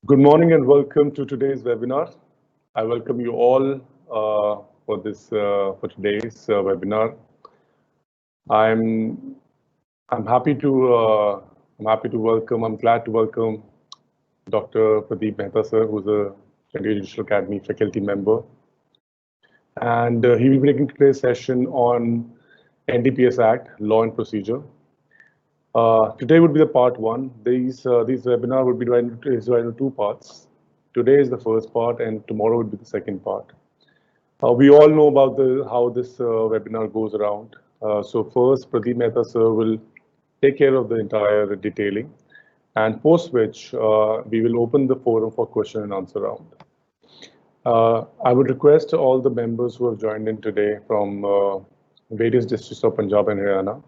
Good morning and welcome to today's webinar. I welcome you all for today's webinar. I'm I'm happy to welcome. I'm glad to welcome Dr. Pradeep Mehta sir, who's a Chandigarh Judicial Academy faculty member, and he will be taking today's session on NDPS Act, Law and Procedure. Today would be the part one. These webinar would be divided into two parts. Today is the first part, and tomorrow would be the second part. We all know about how this webinar goes around. So first, Pradeep Mehta sir will take care of the entire detailing, and post which we will open the forum for question and answer round. I would request all the members who have joined in today from various districts of Punjab and Haryana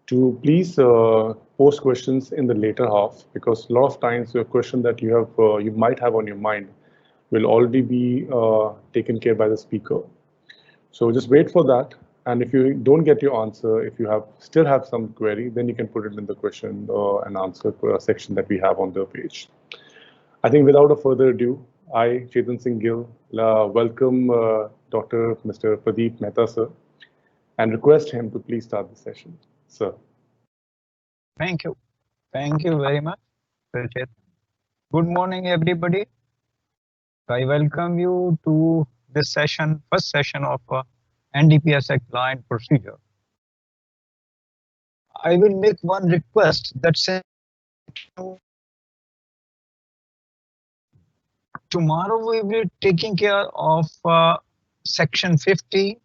to please post questions in the later half, because a lot of times your question that you might have on your mind will already be taken care by the speaker. So just wait for that. And if you don't get your answer, if you still have some query, then you can put it in the question and answer section that we have on the page. I think without a further ado, I, Chetan Singh Gill, welcome Mr. Pradeep Mehta sir, and request him to please start the session. Sir. Thank you. Thank you very much, Chetan. Good morning, everybody. I welcome you to this session, first session of NDPS Act Law and Procedure. I will make one request that tomorrow we will be taking care of section 50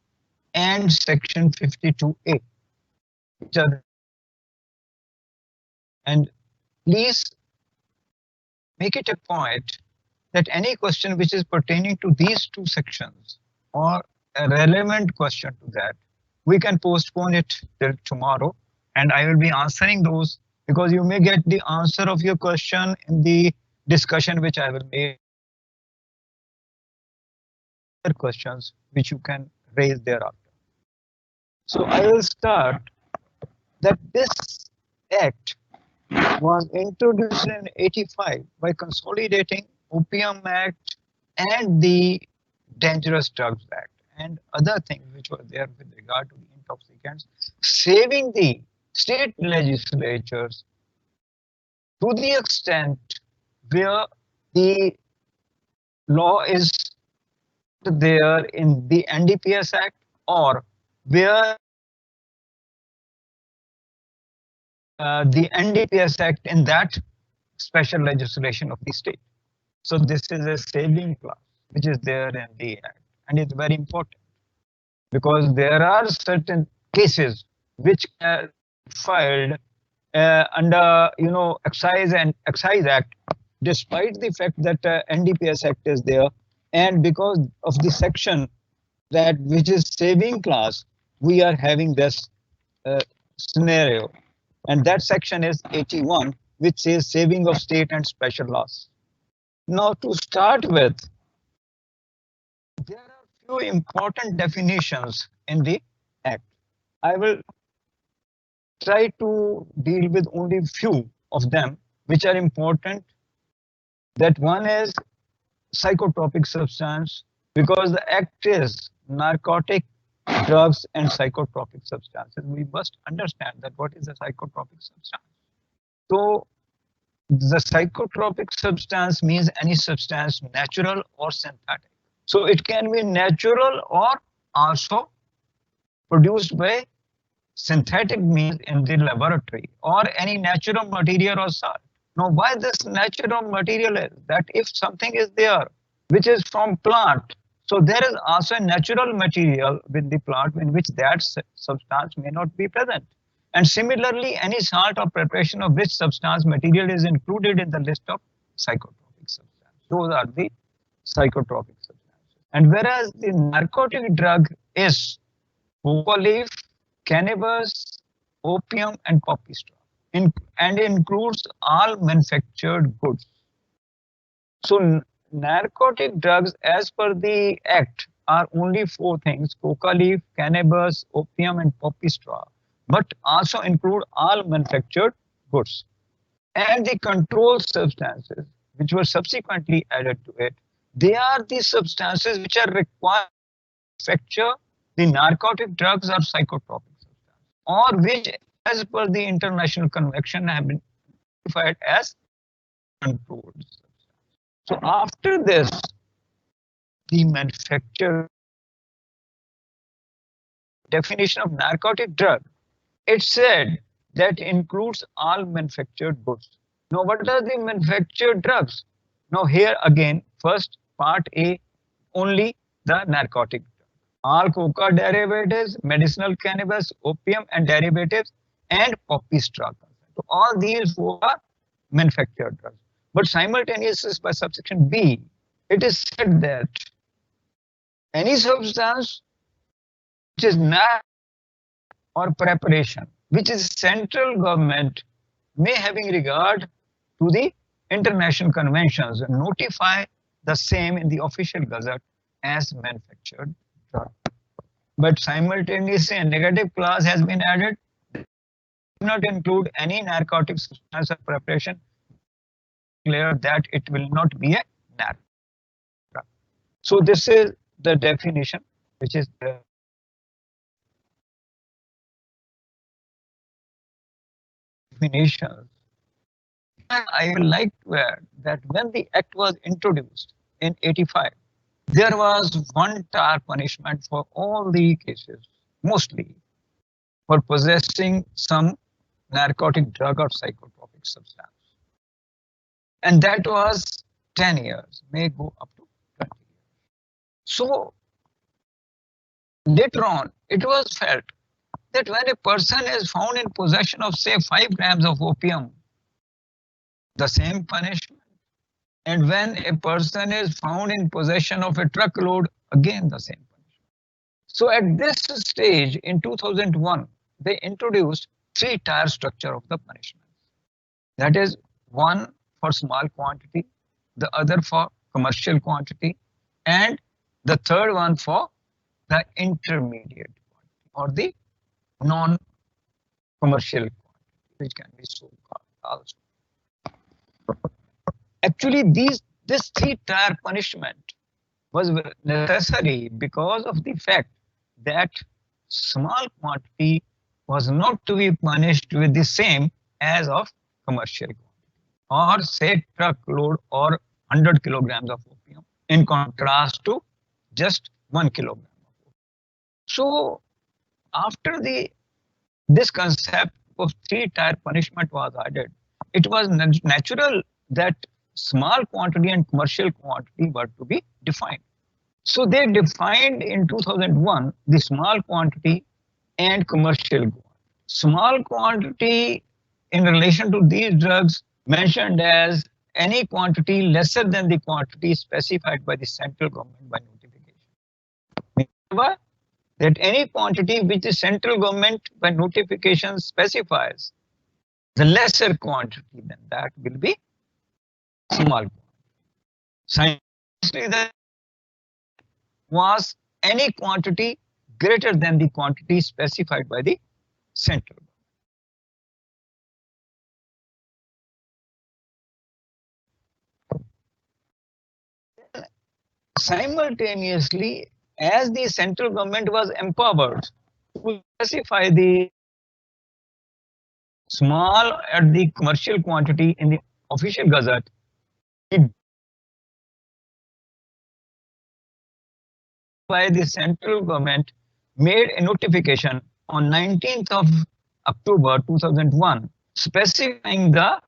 and section 52A. And please make it a point that any question which is pertaining to these two sections or a relevant question to that, we can postpone it till tomorrow, and I will be answering those, because you may get the answer of your question in the discussion which I will make. Questions which you can raise thereafter. So I will start that this act was introduced in 85 by consolidating Opium Act and the Dangerous Drugs Act and other things which were there with regard to the intoxicants, saving the state legislatures to the extent where the law is there in the NDPS Act, or where the NDPS Act in that special legislation of the state. So this is a saving clause which is there in the Act, and it's very important because there are certain cases which are filed under Excise Act, despite the fact that NDPS Act is there, and because of the section that which is saving clause, we are having this scenario, and that section is 81, which says saving of state and special laws. Now, to start with, there are few important definitions in the Act. I will try to deal with only few of them which are important. That one is psychotropic substance, because the Act is narcotic, drugs and psychotropic substances. We must understand that what is a psychotropic substance. So the psychotropic substance means any substance natural or synthetic. So it can be natural or also produced by synthetic means in the laboratory, or any natural material or salt. Now, why this natural material is that if something is there which is from plant, so there is also a natural material with the plant in which that substance may not be present. And similarly, any salt or preparation of which substance material is included in the list of psychotropic substances. Those are the psychotropic substances. And whereas the narcotic drug is coca leaf, cannabis, opium and poppy straw, and includes all manufactured goods. So narcotic drugs as per the Act are only four things: coca leaf, cannabis, opium and poppy straw, but also include all manufactured goods. And the controlled substances which were subsequently added to it, they are the substances which are required to manufacture the narcotic drugs or psychotropic substances, or which, as per the international convention, have been classified as controlled substances. So after this, the manufacturer definition of narcotic drug, it said that includes all manufactured goods. Now, what are the manufactured drugs? Now, here again, first part A, only the narcotic drug. All coca derivatives, medicinal cannabis, opium and derivatives, and poppy straw. So, all these four are manufactured drugs. But simultaneously, by subsection B, it is said that any substance which is not or preparation, which is central government may having regard to the international conventions, notify the same in the official gazette as manufactured drug. But simultaneously, a negative clause has been added, do not include any narcotic substance or preparation, clear that it will not be a narcotic drug. So this is the definition, which is the definitions. I would like to add that when the act was introduced in 85, there was one tar punishment for all the cases, mostly for possessing some narcotic drug or psychotropic substance. And that was 10 years, may go up to 20 years. So later on, it was felt that when a person is found in possession of, say, 5 grams of opium, the same punishment. And when a person is found in possession of a truckload, again the same punishment. So at this stage in 2001, they introduced 3-tier structure of the punishments. That is, one for small quantity, the other for commercial quantity, and the third one for the intermediate quantity or the non-commercial quantity, which can be sold also. Actually, this 3-tier punishment was necessary because of the fact that small quantity was not to be punished with the same as of commercial quantity, or say truckload or 100 kilograms of opium, in contrast to just 1 kilogram of opium. So after this concept of 3-tier punishment was added, it was natural that small quantity and commercial quantity were to be defined. So they defined in 2001 the small quantity and commercial quantity. Small quantity in relation to these drugs mentioned as any quantity lesser than the quantity specified by the central government by notification. Remember that any quantity which the central government by notification specifies, the lesser quantity than that will be small quantity. Simultaneously, that was any quantity greater than the quantity specified by the central government. Simultaneously, as the central government was empowered to specify the small and the commercial quantity in the official gazette, by the central government made a notification on 19th of October 2001 specifying the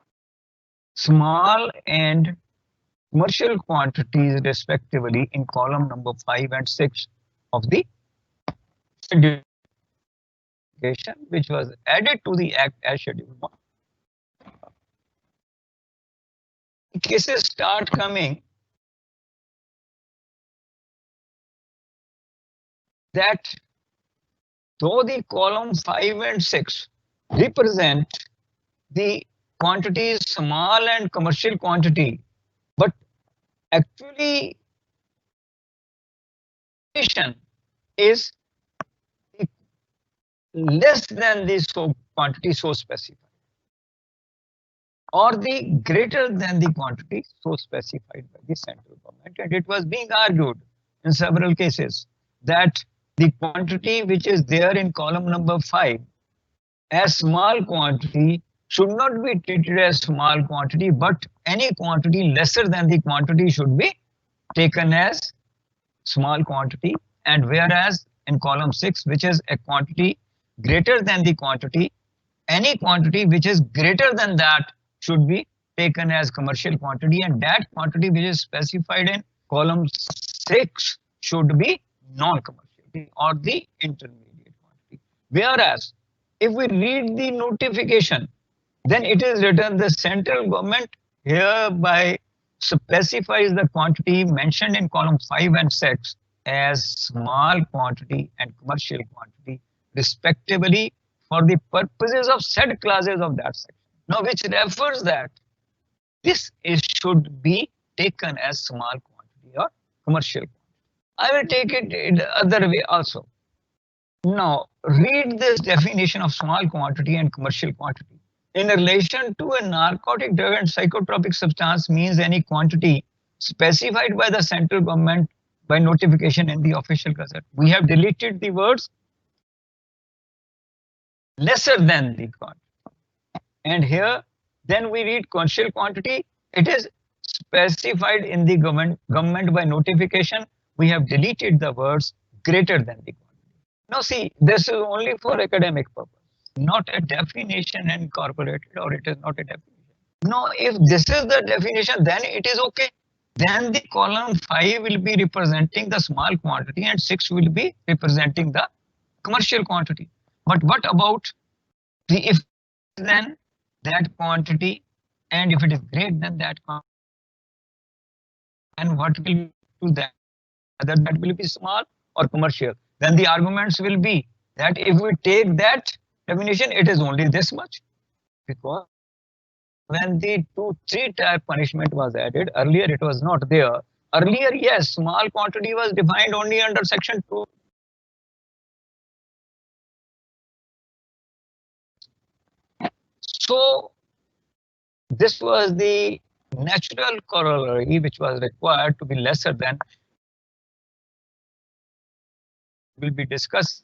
small and commercial quantities respectively in column number 5 and 6 of the schedule, which was added to the act as schedule 1. Cases start coming that though the column 5 and 6 represent the quantities small and commercial quantity, but actually is less than this quantity so specified. or the greater than the quantity so specified by the central government. And it was being argued in several cases that the quantity which is there in column number 5 as small quantity should not be treated as small quantity, but any quantity lesser than the quantity should be taken as small quantity. And whereas in column 6, which is a quantity greater than the quantity, any quantity which is greater than that should be taken as commercial quantity, and that quantity which is specified in column 6 should be non-commercial or the intermediate quantity. Whereas if we read the notification, then it is written the central government hereby specifies the quantity mentioned in column 5 and 6 as small quantity and commercial quantity respectively for the purposes of said clauses of that section. Now, which refers that this should be taken as small quantity or commercial quantity. I will take it in the other way also. Now, read this definition of small quantity and commercial quantity. In relation to a narcotic drug and psychotropic substance means any quantity specified by the central government by notification in the official gazette. We have deleted the words lesser than the quantity. And here, then we read commercial quantity. It is specified in the government by notification. We have deleted the words greater than the quantity. Now see, this is only for academic purpose, not a definition incorporated, or it is not a definition. Now, if this is the definition, then it is okay. Then the column 5 will be representing the small quantity and 6 will be representing the commercial quantity. But what about the if then that quantity, and if it is greater than that quantity, and what will do that? Whether that will be small or commercial. Then the arguments will be that if we take that definition, it is only this much, because when the 2-3 type punishment was added, earlier it was not there. Earlier, yes, small quantity was defined only under section 2. So this was the natural corollary which was required to be lesser than. Will be discussed,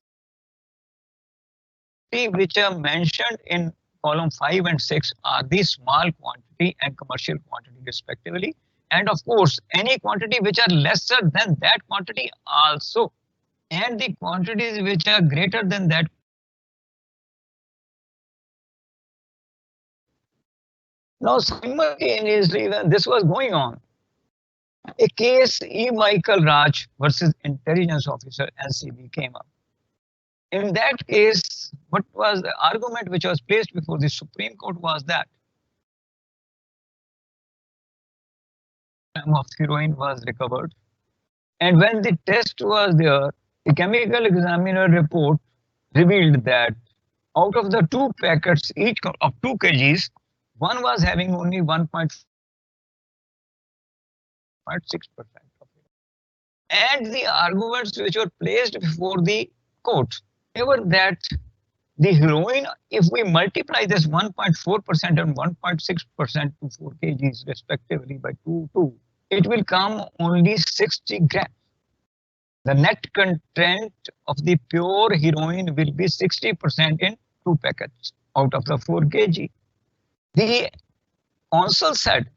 which are mentioned in column 5 and 6 are the small quantity and commercial quantity respectively, and of course any quantity which are lesser than that quantity also, and the quantities which are greater than that. Now simultaneously, when this was going on, a case E. Michael Raj versus Intelligence Officer NCB came up. In that case, what was the argument which was placed before the Supreme Court was that of heroin was recovered, and when the test was there, the chemical examiner report revealed that out of the 2 packets each of 2 kgs, one was having only 1.6% of it. And the arguments which were placed before the court were that the heroin, if we multiply this 1.4% and 1.6% to 4 kgs respectively by 2, it will come only 60 grams. The net content of the pure heroin will be 60% in 2 packets out of the 4 kg. The counsel said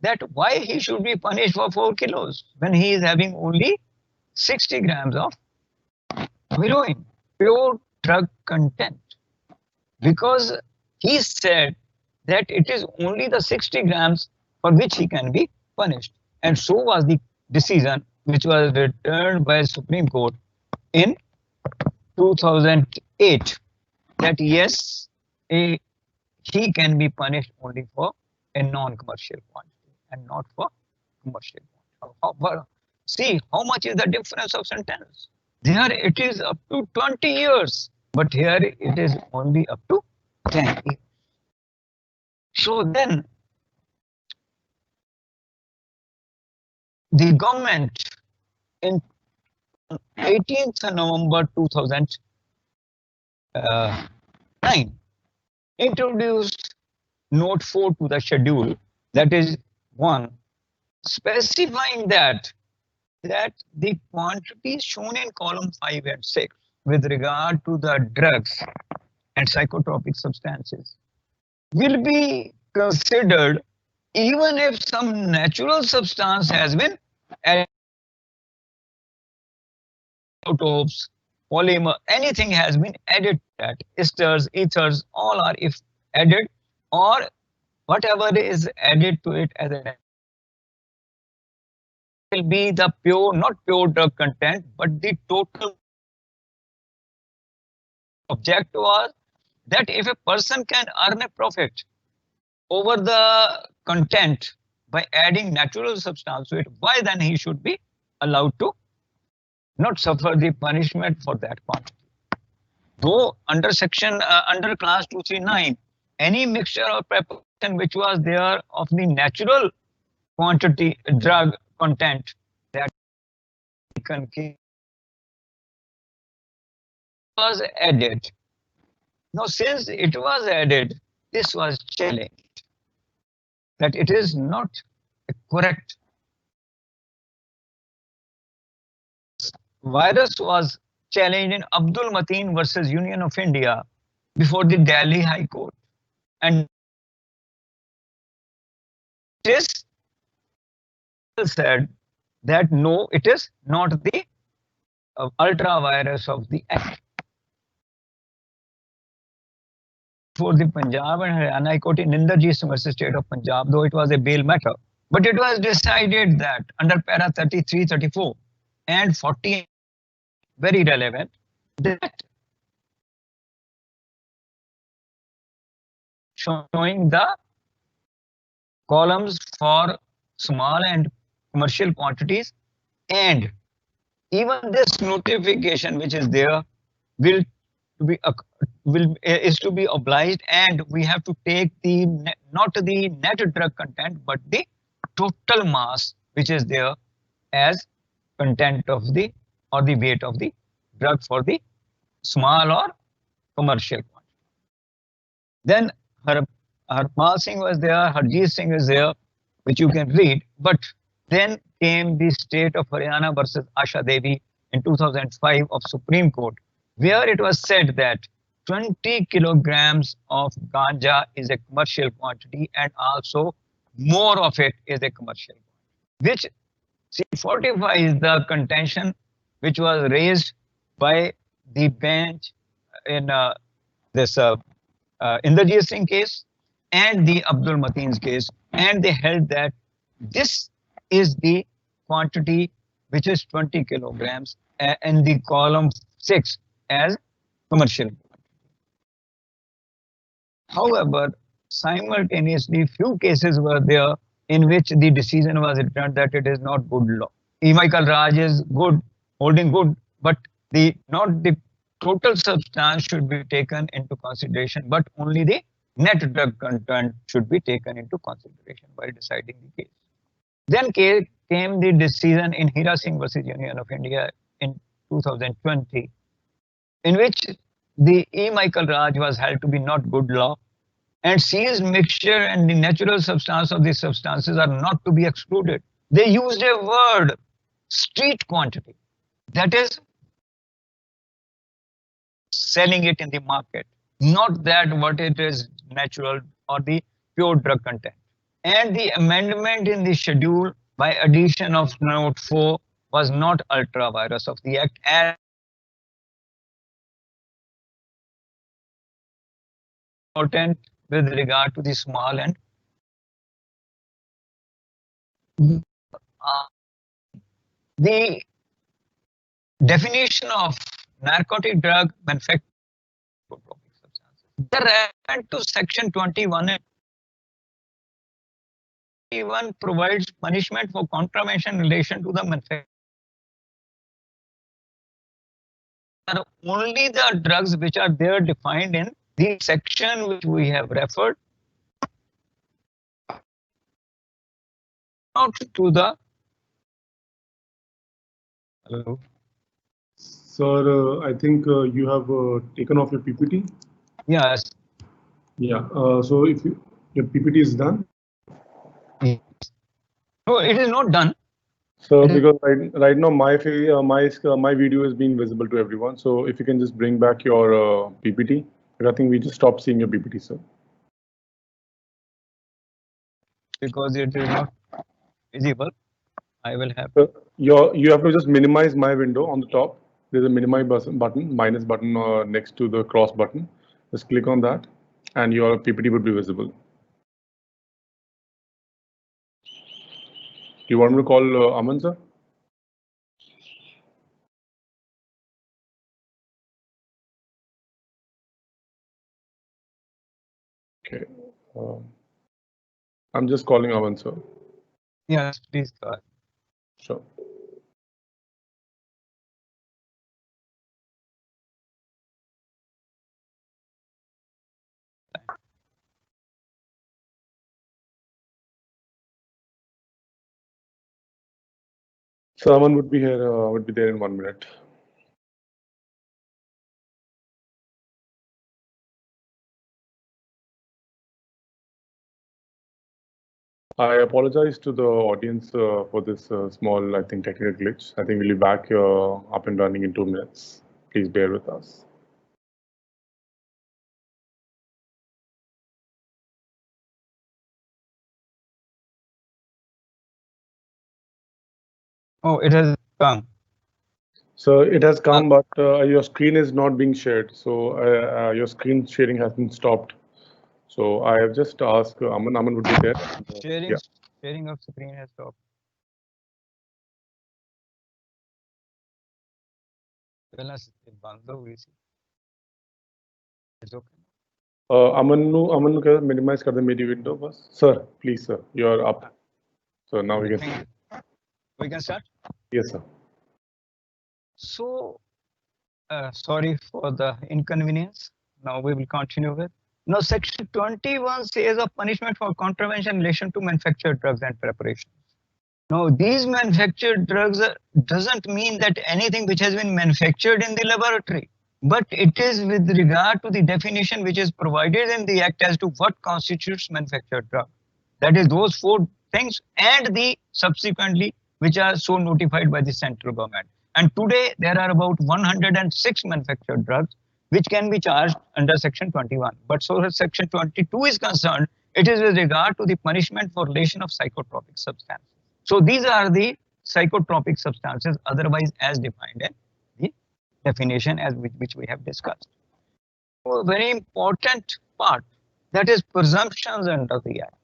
that why he should be punished for 4 kilos when he is having only 60 grams of heroin, pure drug content, because he said that it is only the 60 grams for which he can be punished. And so was the decision which was returned by Supreme Court in 2008, that yes, he can be punished only for a non-commercial quantity and not for commercial quantity. See how much is the difference of sentence. There it is up to 20 years, but here it is only up to 10 years. So then the government in 18th November 2009 introduced note 4 to the schedule, that is 1, specifying that the quantities shown in column 5 and 6 with regard to the drugs and psychotropic substances will be considered even if some natural substance has been added, isotopes, polymer, anything has been added to that, esters, ethers, all are if added, or whatever is added to it as an will be the pure, not pure drug content, but the total object was that if a person can earn a profit over the content by adding natural substance to it, why then he should be allowed to not suffer the punishment for that quantity. Though under section, under class 239, any mixture or preparation which was there of the natural quantity drug content that was added. Now, since it was added, this was challenged, that it is not a correct. Virus was challenged in Abdul Mateen versus Union of India before the Delhi High Court. And this said that no, it is not the ultra virus of the act. For the Punjab and Haryana High Court in Inderjeet versus State of Punjab, though it was a bail matter, but it was decided that under para 33, 34 and 40, very relevant, that showing the columns for small and commercial quantities, and even this notification which is there is to be obliged, and we have to take the not the net drug content but the total mass which is there as content of the or the weight of the drug for the small or commercial quantity. Then Harpal Singh was there, Harjeet Singh is there, which you can read. But then came the state of Haryana versus Asha Devi in 2005 of Supreme Court, where it was said that 20 kilograms of ganja is a commercial quantity, and also more of it is a commercial quantity, which fortifies the contention which was raised by the bench in this Inderjeet Singh case and the Abdul Mateen's case, and they held that this is the quantity which is 20 kilograms in the column 6 as commercial quantity. However, simultaneously few cases were there in which the decision was returned that it is not good law. E. Michael Raj is good, holding good, but not the total substance should be taken into consideration, but only the net drug content should be taken into consideration while deciding the case. Then came the decision in Hira Singh versus Union of India in 2020, in which the E. Michael Raj was held to be not good law, and seized mixture and the natural substance of these substances are not to be excluded. They used a word, street quantity, that is selling it in the market, not that what it is natural or the pure drug content. And the amendment in the schedule by addition of note 4 was not ultra virus of the act as important with regard to the small and the definition of narcotic drug manufacturing substances. The relevant to section 21 and 21 provides punishment for contravention in relation to the manufacturing. Are only the drugs which are there defined in the section which we have referred out to the. Hello. Sir, I think you have taken off your PPT. Yes. Yeah. So if you Your PPT is done? No, it is not done. So because right now my video is being visible to everyone. So if you can just bring back your PPT. I think we just stopped seeing your PPT, sir. Because it is not visible. I will have. You have to just minimize my window on the top. There's a minimize minus button next to the cross button. Just click on that, and your PPT would be visible. Do you want me to call Aman, sir? Okay. I'm just calling Aman, sir. Yes, please go ahead. Sure. So Aman would be here. Would be there in 1 minute. I apologize to the audience for this small, I think, technical glitch. I think we'll be back up and running in 2 minutes. Please bear with us. Oh, it has come. So it has come, but your screen is not being shared. So your screen sharing has been stopped. So I have just asked Aman. Aman would be there. Sharing of screen has stopped. It's okay. Aman को minimize कर दे मेरी window बस. Sir, please, sir, you are up. So now we can. We can start. Yes, sir. So, sorry for the inconvenience. Now we will continue with. Now, section 21 says a punishment for contravention in relation to manufactured drugs and preparations. Now, these manufactured drugs doesn't mean that anything which has been manufactured in the laboratory, but it is with regard to the definition which is provided in the Act as to what constitutes manufactured drug. That is those 4 things and the subsequently which are so notified by the central government. And today there are about 106 manufactured drugs which can be charged under section 21. But so as section 22 is concerned, it is with regard to the punishment for relation of psychotropic substances. So these are the psychotropic substances otherwise as defined in the definition as which we have discussed. So a very important part, that is presumptions under the Act.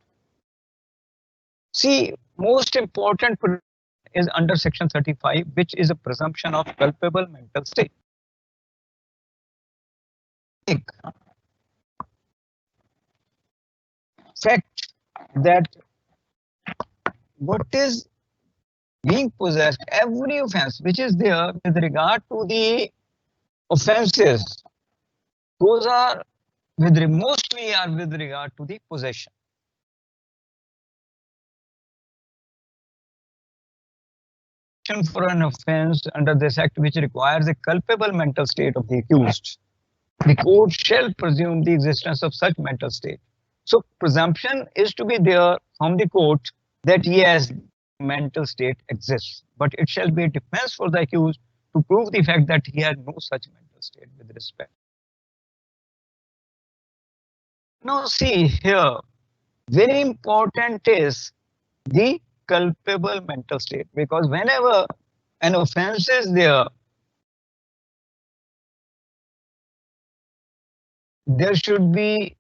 See, most important is under section 35, which is a presumption of culpable mental state. Fact that what is being possessed, every offense which is there with regard to the offenses, those are mostly are with regard to the possession. For an offense under this act which requires a culpable mental state of the accused, the court shall presume the existence of such mental state. So presumption is to be there from the court that yes, mental state exists, but it shall be a defense for the accused to prove the fact that he had no such mental state with respect. Now see here, very important is the culpable mental state, because whenever an offense is there, there should be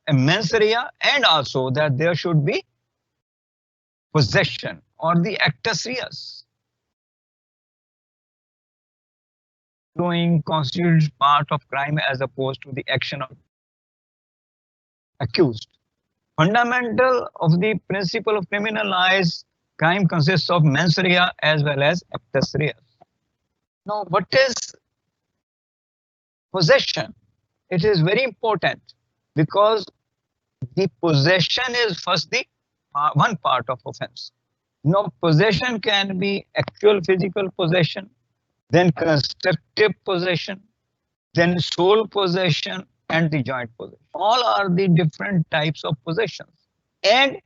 a mens rea and also that there should be possession or the actus reus. Doing constitutes part of crime as opposed to the action of accused. Fundamental of the principle of criminal law is crime consists of mens rea as well as actus reus. Now, what is possession? It is very important because the possession is first the one part of offense. Now, possession can be actual physical possession, then constructive possession, then sole possession, and the joint possession. All are the different types of possessions. And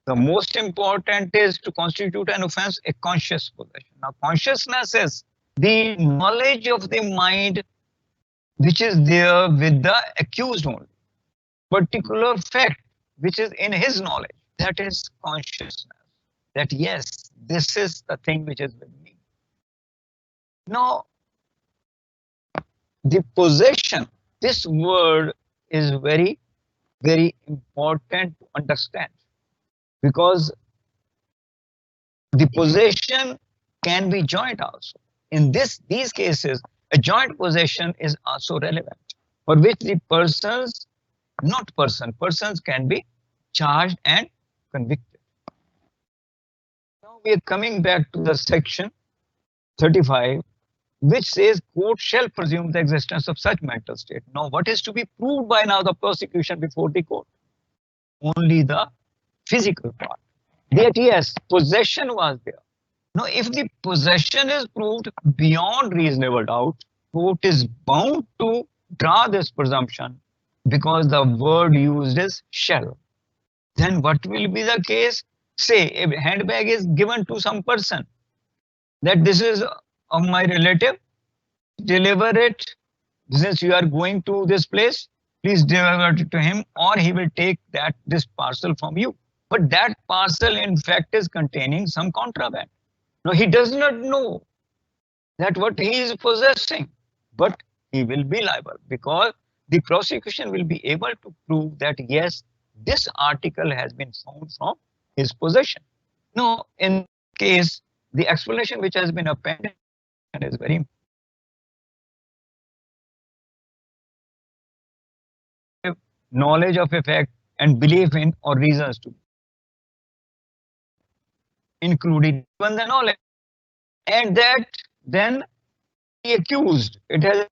the most important is to constitute an offense a conscious possession. Now, consciousness is the knowledge of the mind which is there with the accused only. Particular fact which is in his knowledge, that is consciousness. That yes, this is the thing which is with me. Now, the possession, this word is very, very important to understand, because the possession can be joint also. In these cases, a joint possession is also relevant, for which the persons can be charged and convicted. Now we are coming back to the section 35, which says court shall presume the existence of such mental state. Now, what is to be proved by now the prosecution before the court? Only the physical part. That yes, possession was there. Now, if the possession is proved beyond reasonable doubt, court is bound to draw this presumption because the word used is shall. Then what will be the case? Say a handbag is given to some person, that this is of my relative, deliver it. Since you are going to this place, please deliver it to him, or he will take this parcel from you. But that parcel in fact is containing some contraband. Now he does not know that what he is possessing, but he will be liable because the prosecution will be able to prove that yes, this article has been found from his possession. Now, in case, the explanation which has been appended is very important. Knowledge of a fact and belief in or reasons to including even the knowledge, and that then the accused, it has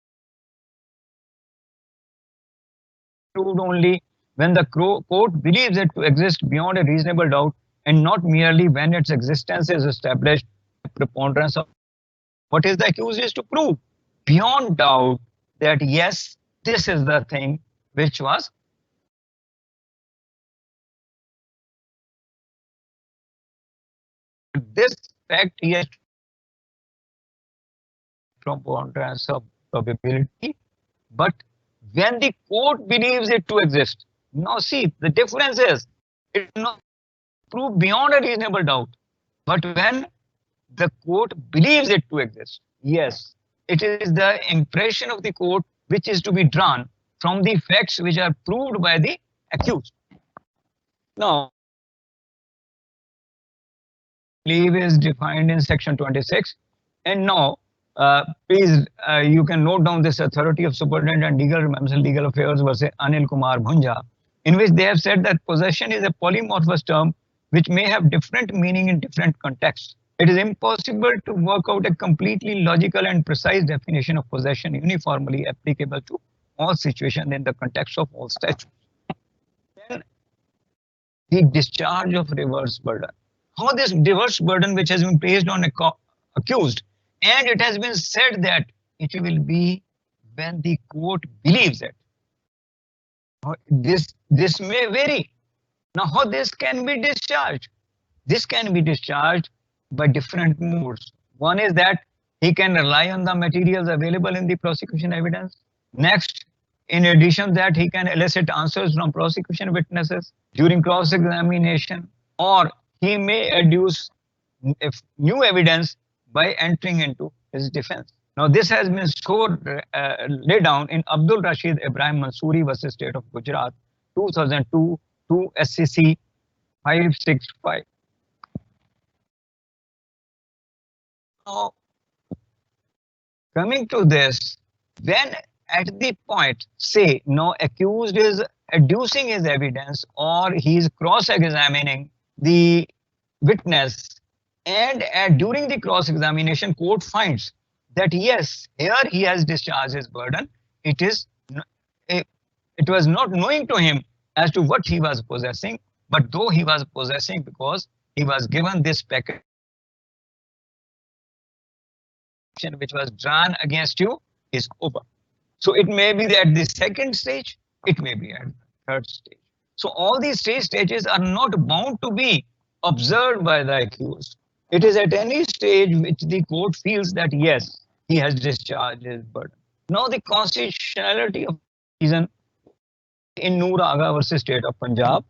proved only when the court believes it to exist beyond a reasonable doubt, and not merely when its existence is established preponderance of what is the accused is to prove beyond doubt that yes, this is the thing which was this fact, yes, preponderance of probability, but when the court believes it to exist. Now see, the difference is it is not proved beyond a reasonable doubt, but when the court believes it to exist, yes, it is the impression of the court which is to be drawn from the facts which are proved by the accused. Now, belief is defined in section 26, and now please you can note down this authority of Superintendent Legal Affairs versus Anil Kumar Bhunja, in which they have said that possession is a polymorphous term which may have different meaning in different contexts. It is impossible to work out a completely logical and precise definition of possession uniformly applicable to all situations in the context of all statutes. Then the discharge of reverse burden. How this reverse burden which has been placed on accused, and it has been said that it will be when the court believes it. This may vary. Now how this can be discharged? This can be discharged by different modes. One is that he can rely on the materials available in the prosecution evidence. Next, in addition that he can elicit answers from prosecution witnesses during cross-examination, or he may adduce new evidence by entering into his defense. Now this has been so laid down in Abdul Rashid Ibrahim Mansoori versus State of Gujarat, 2002 to SCC 565. Now, coming to this, when at the point, say, no accused is adducing his evidence or he is cross-examining the witness, and during the cross-examination, court finds that yes, here he has discharged his burden. It was not knowing to him as to what he was possessing, but though he was possessing because he was given this package which was drawn against you is over. So it may be at the second stage, it may be at the third stage. So all these three stages are not bound to be observed by the accused. It is at any stage which the court feels that yes, he has discharged his burden. Now the constitutionality of reason in Noor Agha versus State of Punjab,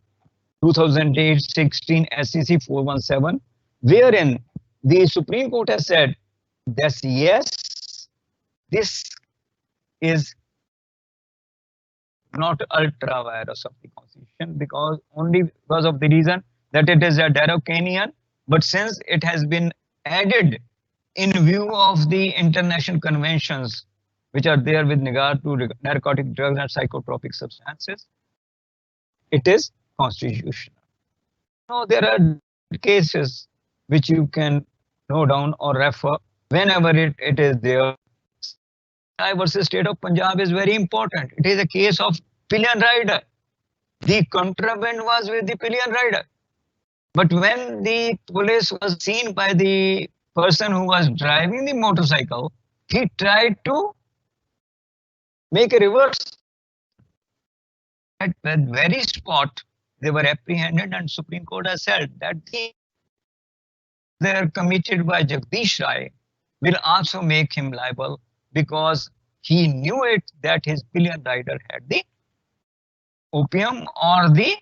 2008-16 SCC 417, wherein the Supreme Court has said that yes, this is not ultra virus of the constitution because only because of the reason that it is a Darrowcanian, but since it has been added in view of the international conventions which are there with regard to narcotic drugs and psychotropic substances, it is constitutional. Now there are cases which you can note down or refer whenever it is there. Versus State of Punjab is very important. It is a case of pillion rider. The contraband was with the pillion rider. But when the police was seen by the person who was driving the motorcycle, he tried to make a reverse. At that very spot, they were apprehended, and Supreme Court has said that they are committed by Jagdish Rai will also make him liable because he knew it that his pillion rider had the opium or the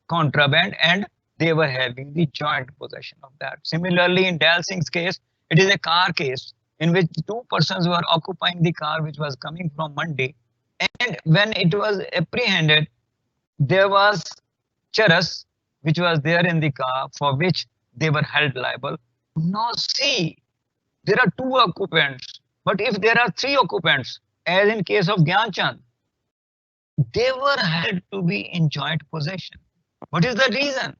contraband and they were having the joint possession of that. Similarly, in Dal Singh's case, it is a car case in which two persons were occupying the car which was coming from Mandi, and when it was apprehended, there was charas which was there in the car for which they were held liable. Now see, there are two occupants, but if there are three occupants, as in case of Gyan Chand, they were held to be in joint possession. What is the reason?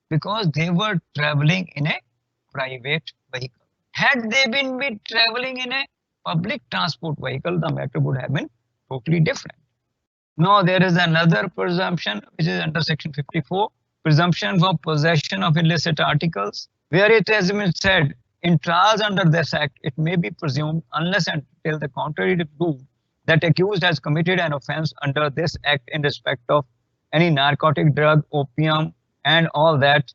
Because they were traveling in a private vehicle. Had they been traveling in a public transport vehicle, the matter would have been totally different. Now there is another presumption which is under section 54, presumption for possession of illicit articles, where it has been said in trials under this act, it may be presumed unless until the contrary is proved that accused has committed an offence under this act in respect of any narcotic drug, opium, and all that,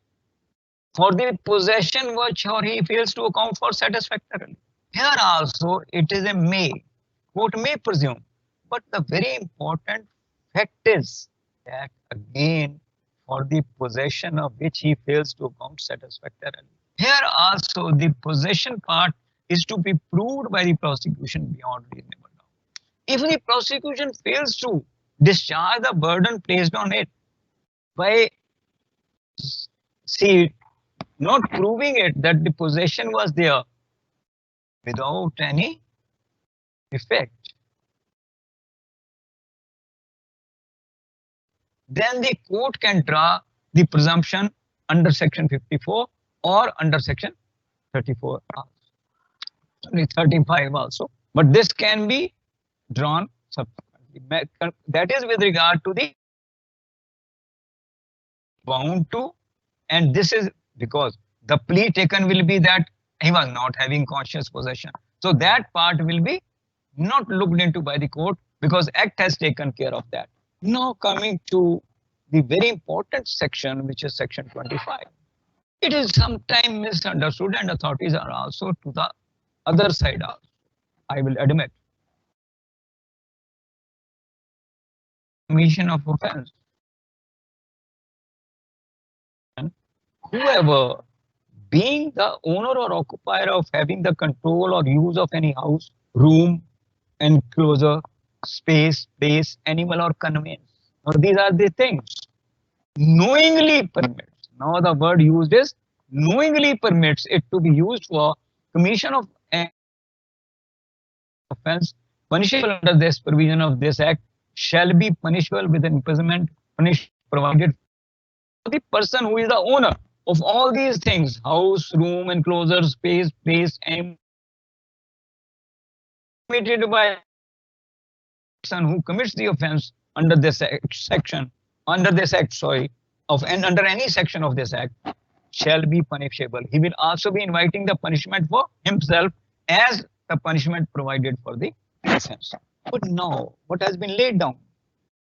for the possession which or he fails to account for satisfactorily. Here also it is a may, court may presume, but the very important fact is that again for the possession of which he fails to account satisfactorily. Here also the possession part is to be proved by the prosecution beyond reasonable doubt. If the prosecution fails to discharge the burden placed on it by not proving it that the possession was there without any effect, then the court can draw the presumption under section 54 or under section 34, 35 also. But this can be drawn subsequently. That is with regard to the bound to, and this is because the plea taken will be that he was not having conscious possession. So that part will be not looked into by the court because Act has taken care of that. Now coming to the very important section, which is section 25. It is sometimes misunderstood and authorities are also to the other side also, I will admit. Commission of offence. Whoever being the owner or occupier of having the control or use of any house, room, enclosure, space, place, animal or conveyance. Now these are the things. Knowingly permits. Now the word used is knowingly permits it to be used for commission of an offence punishable under this provision of this act shall be punishable with imprisonment provided for the person who is the owner of all these things, house, room, enclosure, space, place, and committed by person who commits the offence under this section, under this act, sorry, of and under any section of this act shall be punishable. He will also be inviting the punishment for himself as the punishment provided for the offence. But now, what has been laid down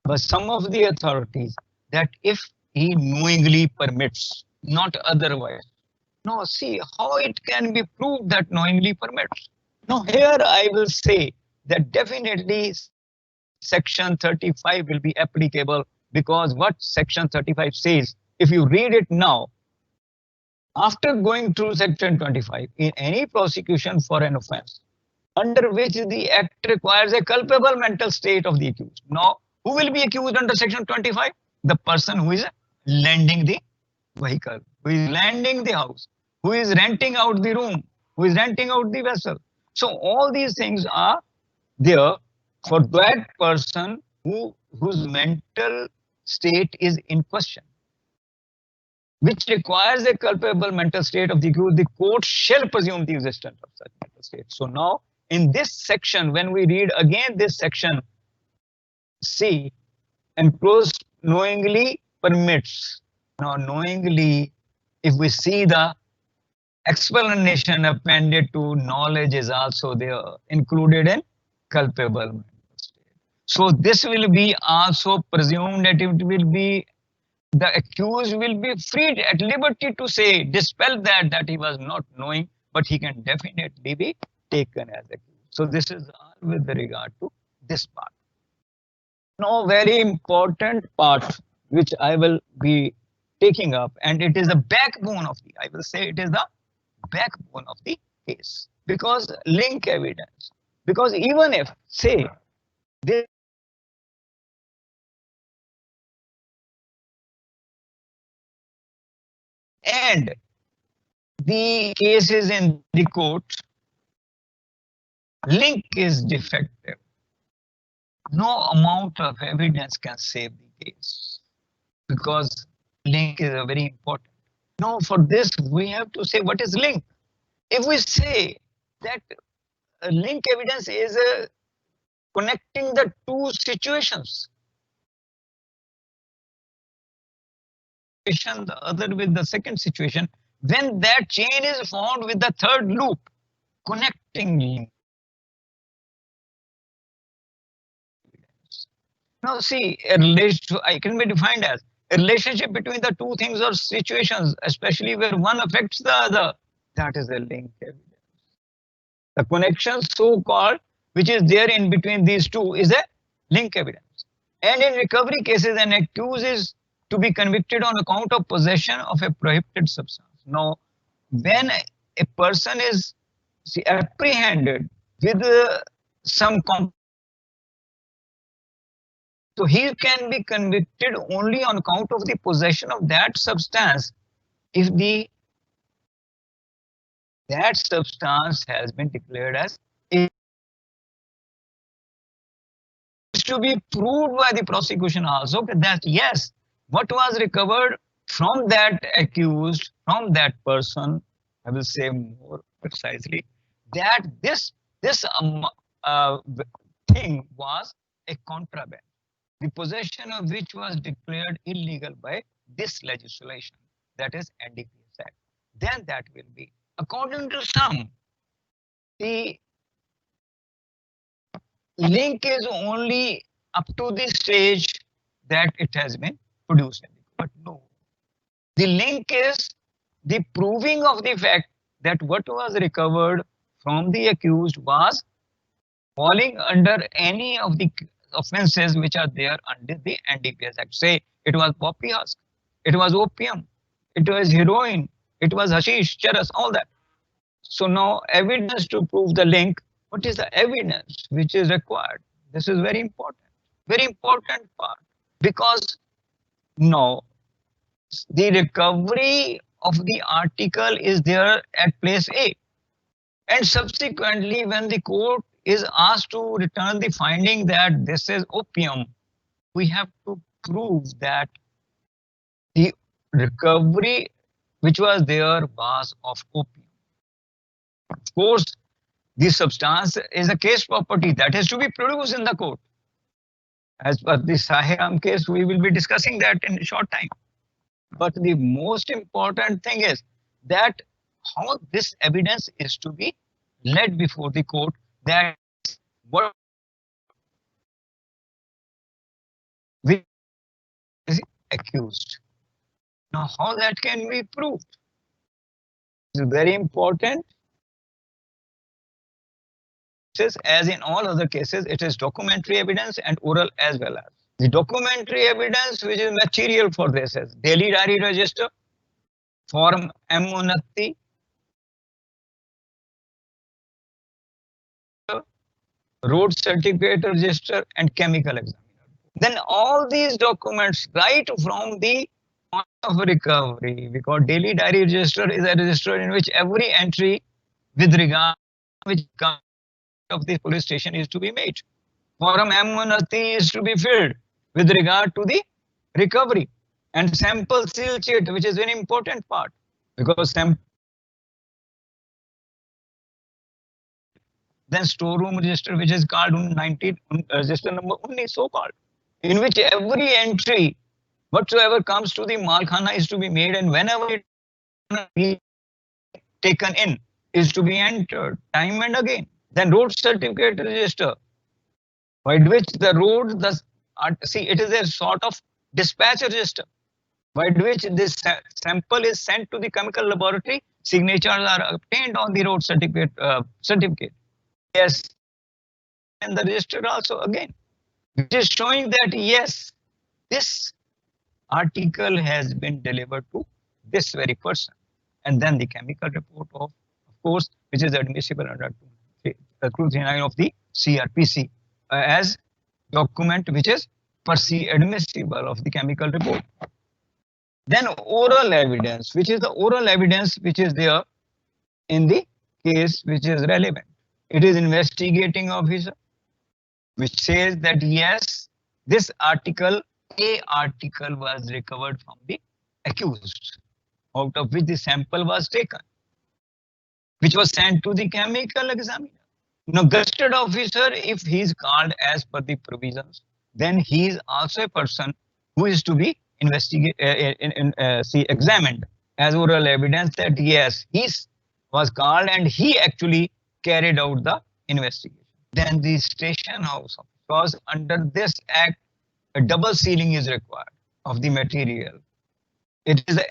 by some of the authorities that if he knowingly permits, not otherwise. Now see how it can be proved that knowingly permits. Now here I will say that definitely section 35 will be applicable, because what section 35 says, if you read it now, after going through section 25, in any prosecution for an offense under which the act requires a culpable mental state of the accused. Now, who will be accused under section 25? The person who is lending the vehicle, who is lending the house, who is renting out the room, who is renting out the vessel. So all these things are there for that person whose mental state is in question, which requires a culpable mental state of the accused. The court shall presume the existence of such mental state. So now in this section, when we read again this section, C, and clause knowingly permits. Now knowingly, if we see the explanation appended to knowledge is also there, included in culpable mental state. So this will be also presumed that it will be, the accused will be freed at liberty to say, dispel that he was not knowing, but he can definitely be taken as accused. So this is all with regard to this part. Now very important part which I will be taking up, and it is the backbone of the, I will say it is the backbone of the case, because link evidence, because even if say this and the case is in the court, link is defective, no amount of evidence can save the case, because link is a very important. Now for this we have to say what is link. If we say that link evidence is connecting the two situations, the other with the second situation, when that chain is found with the third loop, connecting link. Now see, a relation, I can be defined as a relationship between the two things or situations, especially where one affects the other. That is a link evidence. The connection so-called, which is there in between these two, is a link evidence. And in recovery cases, an accused is to be convicted on account of possession of a prohibited substance. Now, when a person is apprehended with some, so he can be convicted only on account of the possession of that substance if that substance has been declared as is to be proved by the prosecution also that yes, what was recovered from that accused, from that person, I will say more precisely, that this thing was a contraband, the possession of which was declared illegal by this legislation, that is NDPS Act. Then that will be, according to some, the link is only up to the stage that it has been produced. But no, the link is the proving of the fact that what was recovered from the accused was falling under any of the offenses which are there under the NDPS Act. Say it was poppy husk, it was opium, it was heroin, it was hashish, charas, all that. So now evidence to prove the link, what is the evidence which is required? This is very important part, because now the recovery of the article is there at place A, and subsequently when the court is asked to return the finding that this is opium, we have to prove that the recovery which was there was of opium. Of course, the substance is a case property that has to be produced in the court. As per the Sahiram case, we will be discussing that in a short time. But the most important thing is that how this evidence is to be led before the court, that what accused. Now, how that can be proved? It's very important. As in all other cases, it is documentary evidence and oral as well as. The documentary evidence which is material for this is daily diary register, Form M29, road certificate register and chemical examiner. Then all these documents right from the point of recovery, because daily diary register is a register in which every entry with regard which comes of the police station is to be made. Form M29 is to be filled with regard to the recovery, and sample seal sheet, which is an important part, because sample. Then storeroom register, which is called 19 register number only so called, in which every entry whatsoever comes to the malkhana is to be made, and whenever it be taken in is to be entered time and again. Then road certificate register, by which the road, see, it is a sort of dispatch register by which this sample is sent to the chemical laboratory. Signatures are obtained on the road certificate. Yes, and the register also again, which is showing that yes, this article has been delivered to this very person. And then the chemical report of course, which is admissible under 239 of the CRPC as document which is per se admissible of the chemical report. Then oral evidence, which is the oral evidence which is there in the case which is relevant. It is investigating officer which says that yes, this article, A article was recovered from the accused, out of which the sample was taken, which was sent to the chemical examiner. Now, gazetted officer, if he is called as per the provisions, then he is also a person who is to be examined as oral evidence that yes, he was called and he actually carried out the investigation. Then the station house, because under this act, a double sealing is required of the material. It is the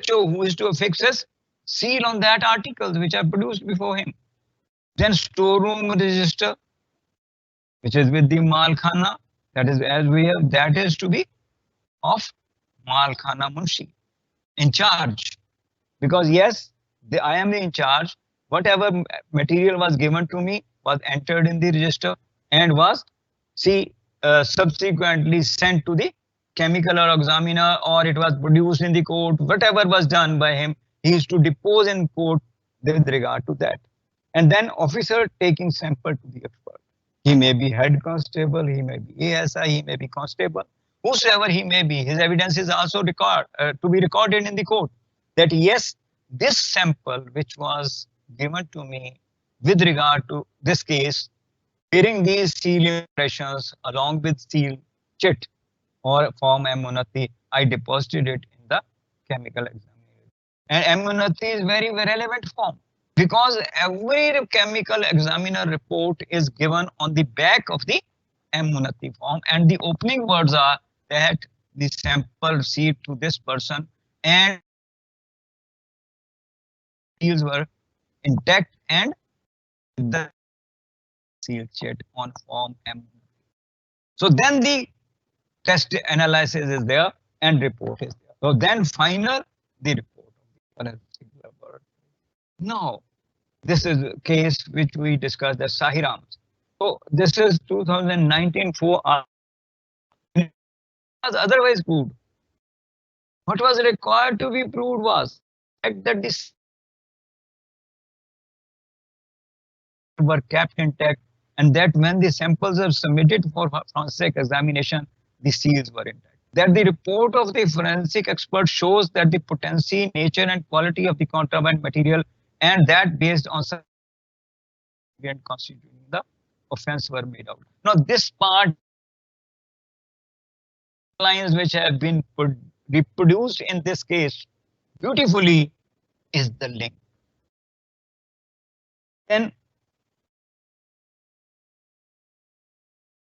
SHO who is to affix a seal on that articles which are produced before him. Then storeroom register, which is with the malkhana, that is as we have, that is to be of malkhana munshi, in charge. Because yes, I am in charge. Whatever material was given to me was entered in the register and was subsequently sent to the chemical or examiner, or it was produced in the court. Whatever was done by him, he is to depose in court with regard to that. And then officer taking sample to the expert. He may be head constable, he may be ASI, he may be constable, whosoever he may be. His evidence is also to be recorded in the court that yes, this sample which was given to me with regard to this case, bearing these seal impressions along with seal chit or form M29, I deposited it in the chemical examiner. And M29 is very relevant form, because every chemical examiner report is given on the back of the M29 form, and the opening words are that the sample received to this person and seals were intact and the seal chit on form M. So then the test analysis is there and report is there. So then final, the report of the forensic laboratory. Now, this is a case which we discussed, the Sahiram. So this is 2019 for was otherwise proved. What was required to be proved was that this were kept intact, and that when the samples are submitted for forensic examination, the seals were intact. That the report of the forensic expert shows that the potency, nature, and quality of the contraband material, and that based on constituting the offense were made out. Now, this part lines which have been reproduced in this case beautifully is the link. Then,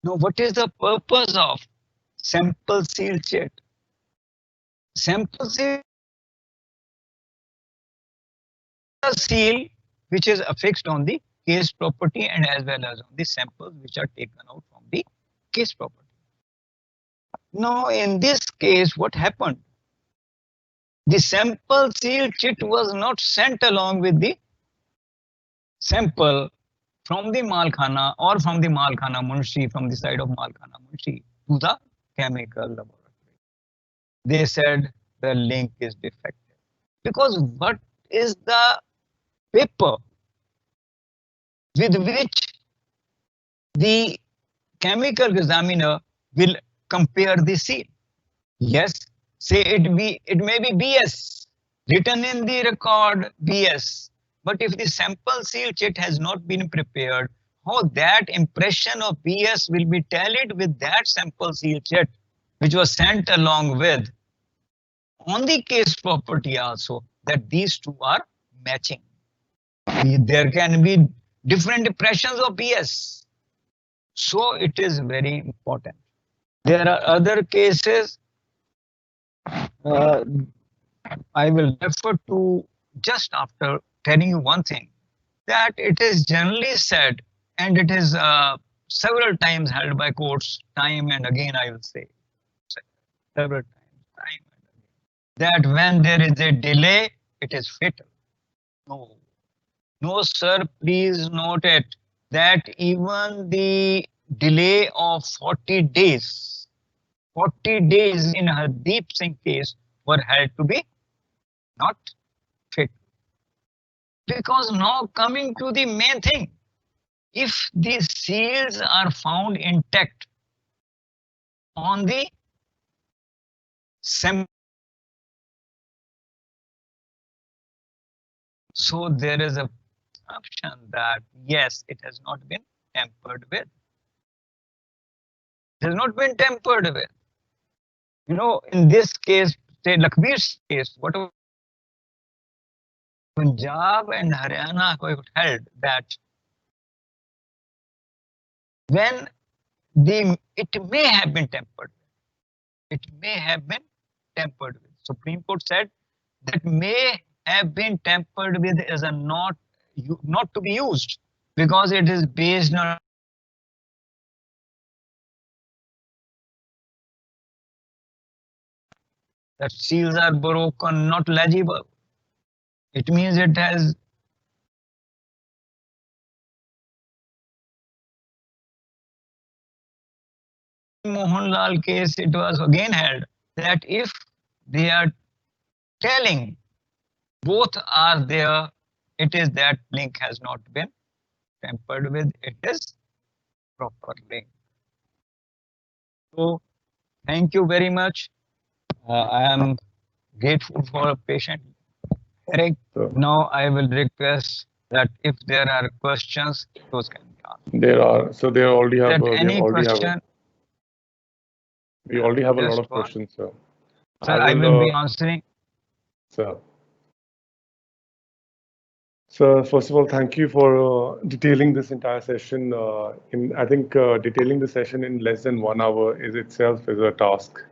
now what is the purpose of sample seal chit? sample seal which is affixed on the case property and as well as on the samples which are taken out from the case property. Now, in this case, what happened? The sample seal chit was not sent along with the sample from the Malkhana or from the Malkhana Munshi, from the side of Malkhana Munshi to the chemical laboratory. They said the link is defective. Because what is the paper with which the chemical examiner will compare the seal? Yes, say it may be BS, written in the record BS. But if the sample seal chit has not been prepared, how that impression of BS will be tallied with that sample seal chit, which was sent along with on the case property also, that these two are matching. There can be different impressions of BS. So it is very important. There are other cases. I will refer to just after telling you one thing, that it is generally said, and it is several times held by courts, time and again I will say, several times, time and again, that when there is a delay, it is fatal. No, no, sir, please note it, that even the delay of 40 days in Hardeep Singh case were held to be not fatal. Because now coming to the main thing, if the seals are found intact on the sample, so there is a option that yes, it has not been tampered with. It has not been tampered with. You know, in this case, say Lakhbir's case, what Punjab and Haryana held that when it may have been tampered with. It may have been tampered with. Supreme Court said that may have been tampered with as a not to be used because it is based on that seals are broken, not legible. It means it has Mohanlal case, it was again held that if they are telling both are there, it is that link has not been tampered with, it is proper link. So thank you very much. I am grateful for a patient hearing. Now I will request that if there are questions, those can be asked. There are. So they already have. Any question? We already have a lot of questions, sir. Sir, I will be answering. Sir. So first of all, thank you for detailing this entire session. I think detailing the session in less than 1 hour is itself a task.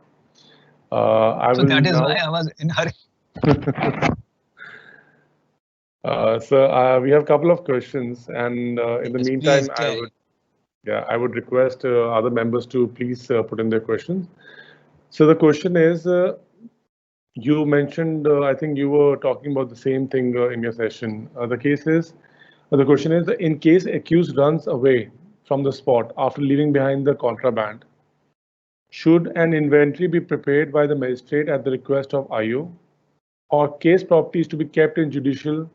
That is why I was in a hurry. So we have a couple of questions, and in the meantime, I would request other members to please put in their questions. So the question is, you mentioned, I think you were talking about the same thing in your session. The question is, in case accused runs away from the spot after leaving behind the contraband, should an inventory be prepared by the magistrate at the request of IO, or case property is to be kept in judicial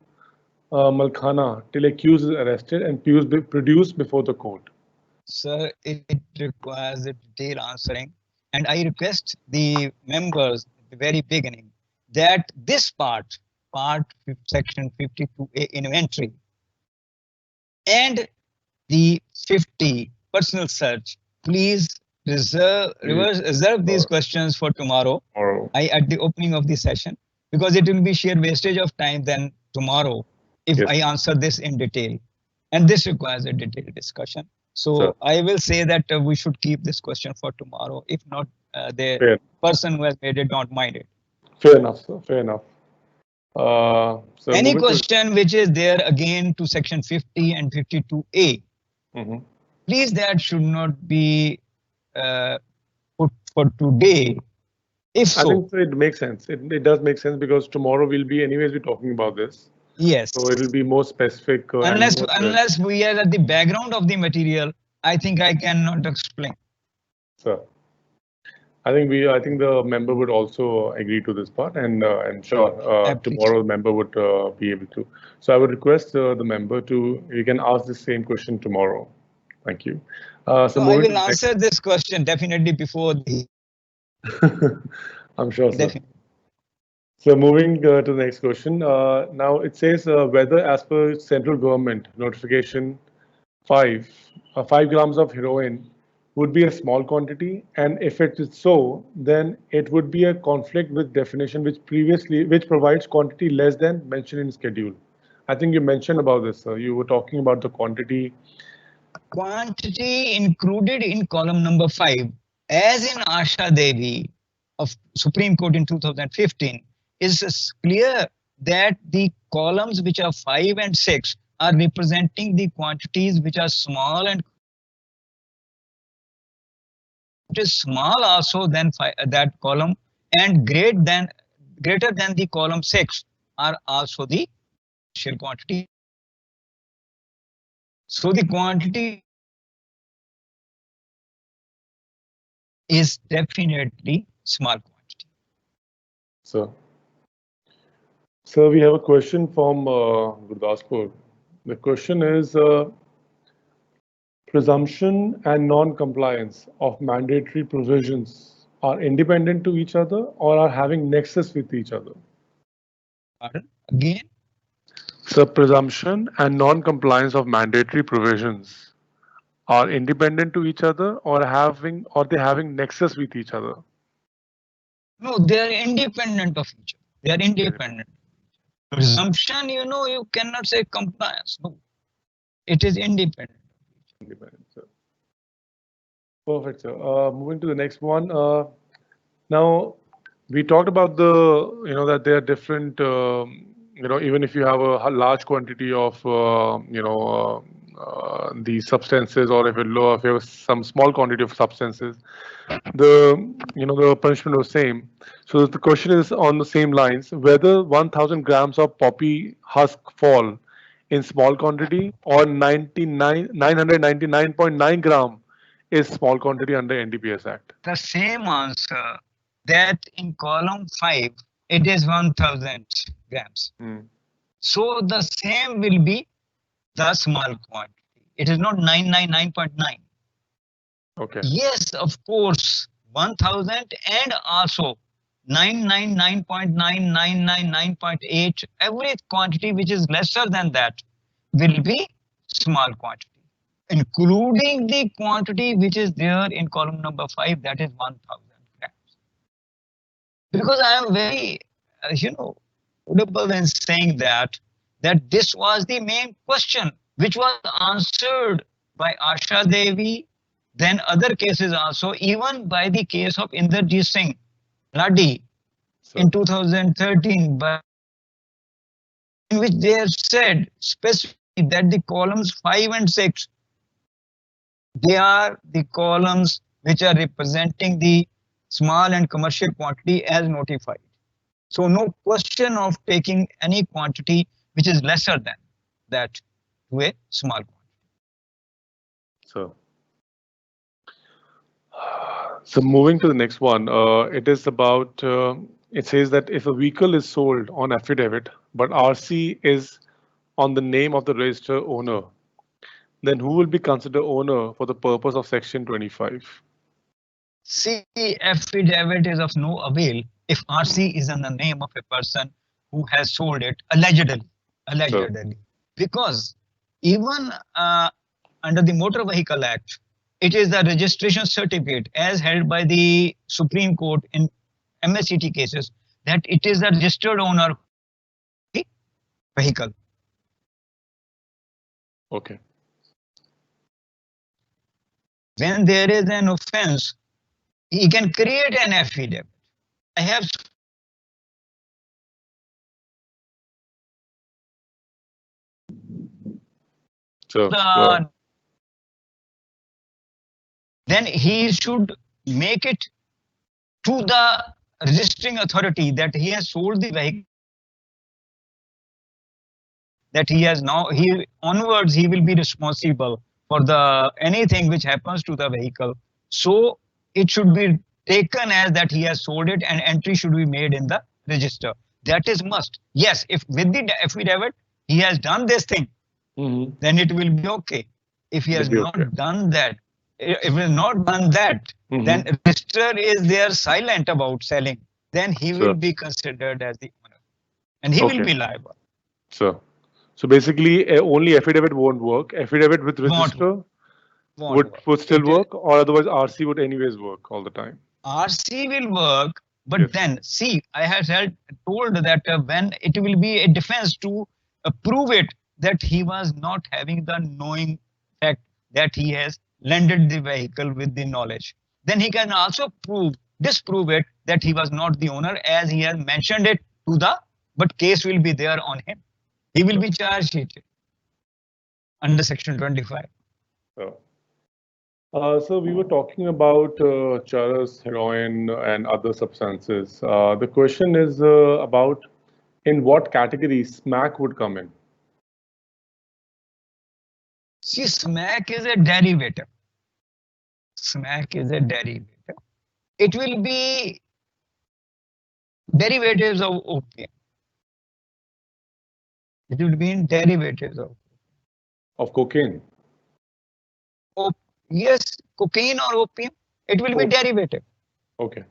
Malkhana till accused is arrested and produced before the court? Sir, it requires a detailed answering, and I request the members at the very beginning that this part section 52A inventory and the 50 personal search, please reserve these questions for tomorrow. At the opening of the session, because it will be sheer wastage of time then tomorrow if I answer this in detail, and this requires a detailed discussion. So I will say that we should keep this question for tomorrow. If not, the person who has made it don't mind it. Fair enough, sir. Fair enough. So Any moving question which is there again to section 50 and 52A, Mhm. please that should not be put for today. If I so, think it makes sense. It does make sense because tomorrow we'll be anyways be talking about this. yes. So it'll be more specific and more Unless we are at the background of the material, I think I cannot explain. Sir, I think the member would also agree to this part, and sure, tomorrow the member would be able to. So I would request the member to, you can ask the same question tomorrow. Thank you. So No, I moving will answer this question definitely before the. I'm sure, sir. Definitely. So moving to the next question. Now it says whether as per central government notification 5, 5 grams of heroin would be a small quantity, and if it is so, then it would be a conflict with definition which provides quantity less than mentioned in schedule. I think you mentioned about this, sir. You were talking about the quantity. Quantity included in column number 5, as in Asha Devi of Supreme Court in 2015, is clear that the columns which are 5 and 6 are representing the quantities which are small, and it is small also than that column, and greater than the column 6 are also the sheer quantity. So the quantity is definitely small quantity. So we have a question from Gurdaspur. The question is presumption and non-compliance of mandatory provisions are independent to each other or are having nexus with each other? Pardon? Again? So presumption and non-compliance of mandatory provisions are independent to each other or they having nexus with each other? No, they are independent of each other. They are independent. Presumption, you cannot say compliance. No, it is independent. Independent, sir. Perfect, sir. Moving to the next one. Now, we talked about that there are different, even if you have a large quantity of, these substances, or if you have some small quantity of substances, the punishment was same. So the question is on the same lines, whether 1,000 grams of poppy husk fall in small quantity or 999.9 gram is small quantity under NDPS Act. The same answer that in column 5, it is 1,000 grams. So the same will be the small quantity. It is not 999.9. Okay. Yes, of course, 1,000 and also 999.9999.8. Every quantity which is lesser than that will be small quantity, including the quantity which is there in column number 5, that is 1,000 grams. Because I am very, audible in saying that this was the main question, which was answered by Asha Devi, then other cases also, even by the case of Inderjeet Singh Ladi in 2013, in which they have said specifically that the columns 5 and 6, they are the columns which are representing the small and commercial quantity as notified. So no question of taking any quantity which is lesser than that to a small quantity. So moving to the next one, it is about, it says that if a vehicle is sold on affidavit, but RC is on the name of the registered owner, then who will be considered owner for the purpose of section 25? See, affidavit is of no avail if RC is in the name of a person who has sold it allegedly. Because even under the Motor Vehicle Act, it is the registration certificate as held by the Supreme Court in MSCT cases that it is the registered owner of the vehicle. Okay. When there is an offense, he can create an affidavit. I have Sure. Then he should make it to the registering authority that he has sold the vehicle, that he has now, he onwards he will be responsible for the anything which happens to the vehicle. So it should be taken as that he has sold it, and entry should be made in the register. That is must. Yes, if with the affidavit he has done this thing, then it will be okay. If he has not done that, if he has not done that, then register is there silent about selling, then he will be considered as the owner, and he will be liable. So basically, only affidavit won't work. Affidavit with register would still work, or otherwise RC would anyways work all the time. RC will work, but then see, I had told that when it will be a defense to prove it that he was not having the knowing fact that he has lended the vehicle with the knowledge, then he can also disprove it that he was not the owner, as he has mentioned it to the, but case will be there on him. He will be charged under section 25. So we were talking about charas, heroin, and other substances. The question is about in what category smack would come in? See, smack is a derivative. Smack is a derivative. It will be derivatives of opium. It will be in derivatives of cocaine. Yes, cocaine or opium. It will be derivative. Okay.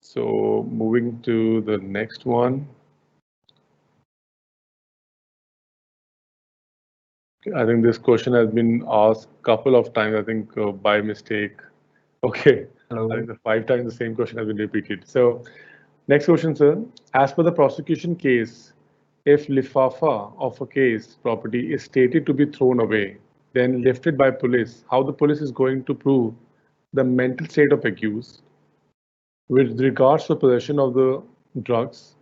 So moving to the next one. I think this question has been asked a couple of times, I think by mistake. Okay. Hello. I think the 5 times the same question has been repeated. So next question, sir. As per the prosecution case, if lifafa of a case property is stated to be thrown away, then lifted by police, how the police is going to prove the mental state of accused with regards to possession of the drugs,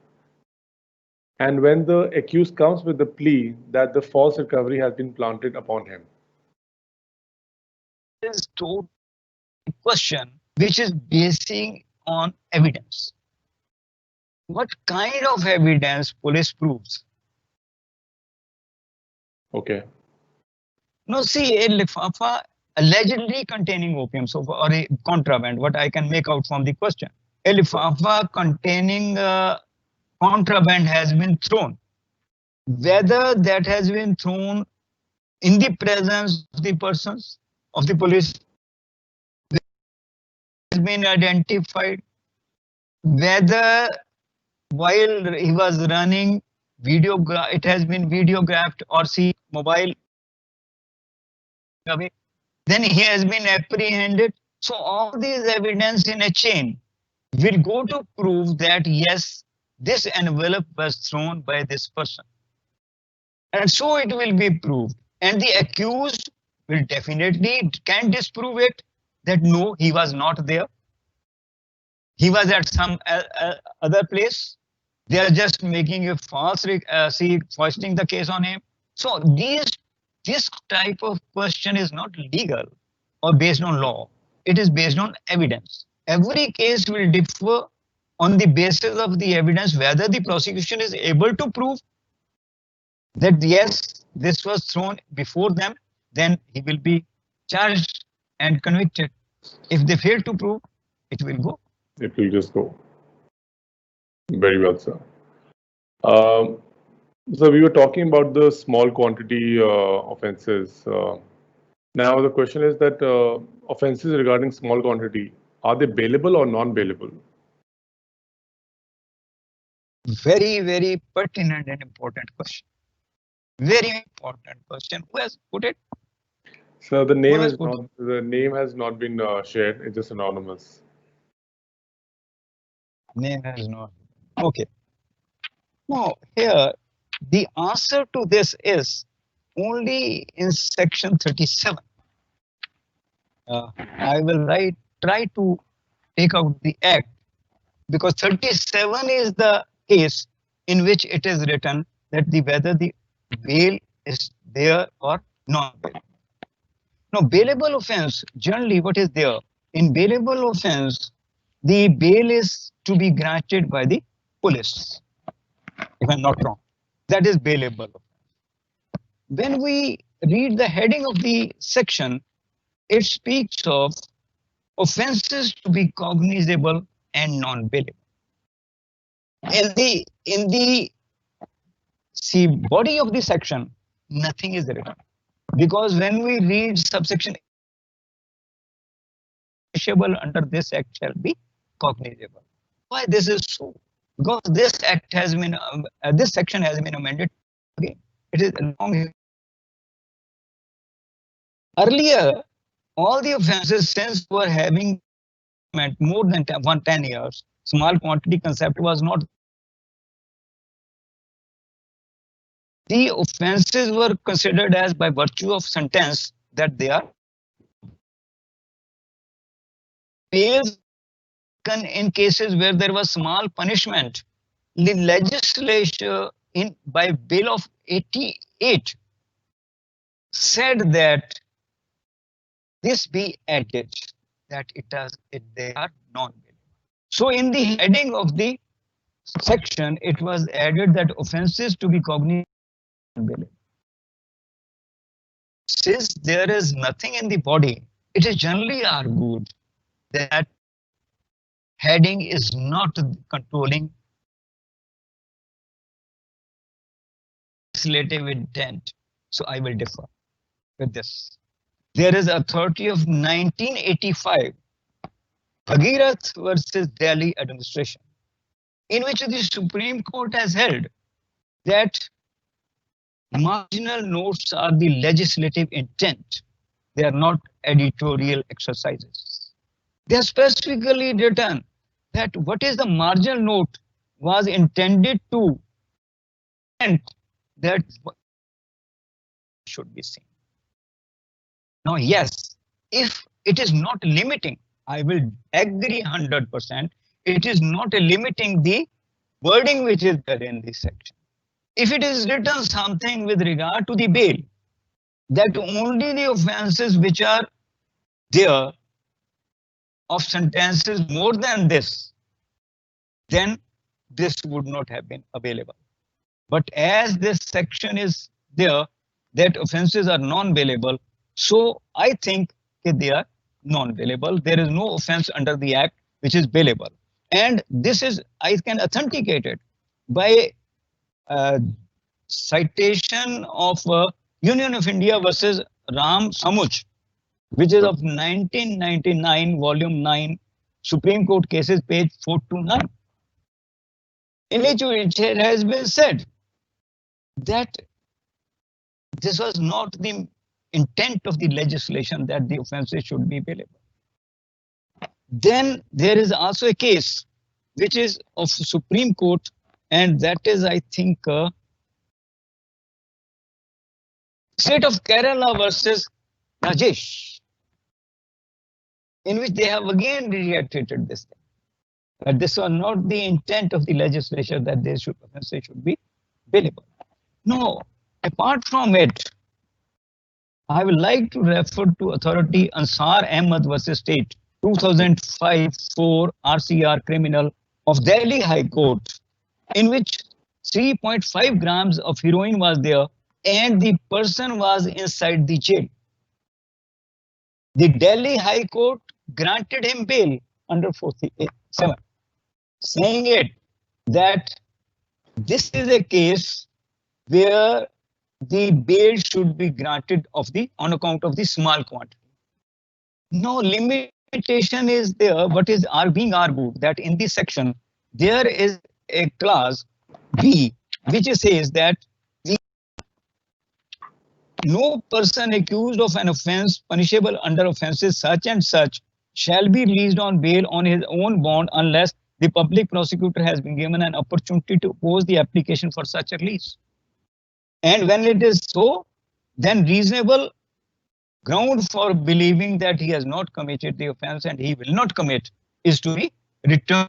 and when the accused comes with the plea that the false recovery has been planted upon him? This is a question which is basing on evidence. What kind of evidence police proves? Okay. No, see, a lifafa allegedly containing opium, so or a contraband, what I can make out from the question. A lifafa containing contraband has been thrown. Whether that has been thrown in the presence of the persons of the police has been identified, whether while he was running it has been videographed, or see mobile away, then he has been apprehended. So all these evidence in a chain will go to prove that yes, this envelope was thrown by this person, and so it will be proved, and the accused will definitely can disprove it that no, he was not there, he was at some other place. They are just making a false, foisting the case on him. So this type of question is not legal or based on law. It is based on evidence. Every case will differ on the basis of the evidence, whether the prosecution is able to prove that yes, this was thrown before them, then he will be charged and convicted. If they fail to prove, it will go. It will just go. Very well, sir. So we were talking about the small quantity offences. Now the question is that offences regarding small quantity, are they bailable or non-bailable? Very, very pertinent and important question. Very important question. Who has put it? So the name has not been shared. It's just anonymous. Name has not. Okay. Now here the answer to this is only in section 37. I will try to take out the act, because 37 is the case in which it is written that whether the bail is there or non-bail. Now, bailable offense, generally what is there? In bailable offense, the bail is to be granted by the police, if I'm not wrong. That is bailable. When we read the heading of the section, it speaks of offenses to be cognizable and non-bailable. In the body of the section, nothing is written. Because when we read subsection under this act shall be cognizable. Why this is so? Because this act has been this section has been amended again. It is long. Earlier, all the offenses since were having more than 10 years, small quantity concept was not. The offenses were considered as by virtue of sentence that they are bails in cases where there was small punishment. The legislature by Bill of 88 said that this be added, that they are non-bailable. So in the heading of the section, it was added that offenses to be cognizable. Since there is nothing in the body, it is generally argued that heading is not controlling legislative intent. So I will differ with this. There is authority of 1985, Bhagirath versus Delhi administration, in which the Supreme Court has held that marginal notes are the legislative intent. They are not editorial exercises. They are specifically written that what is the marginal note was intended to and that should be seen. Now, yes, if it is not limiting, I will agree 100%. It is not limiting the wording which is there in this section. If it is written something with regard to the bail, that only the offenses which are there of sentences more than this, then this would not have been available. But as this section is there, that offenses are non-bailable, so I think that they are non-bailable. There is no offense under the act which is bailable. And this is, I can authenticate it by citation of Union of India versus Ram Samuj, which is of 1999, volume 9, Supreme Court cases, page 429, in which it has been said that this was not the intent of the legislation that the offenses should be bailable. Then there is also a case which is of Supreme Court, and that is, I think, State of Kerala versus Rajesh, in which they have again reiterated this thing, that this was not the intent of the legislature that they should offenses should be bailable. No, apart from it, I would like to refer to authority Ansar Ahmed versus State, 2005-4 RCR criminal of Delhi High Court, in which 3.5 grams of heroin was there and the person was inside the jail. The Delhi High Court granted him bail under 47, saying it that this is a case where the bail should be granted on account of the small quantity. No limitation is there. What is being argued that in this section there is a clause B which says that no person accused of an offence punishable under offences such and such shall be released on bail on his own bond unless the public prosecutor has been given an opportunity to oppose the application for such a release. And when it is so, then reasonable ground for believing that he has not committed the offence and he will not commit is to be returned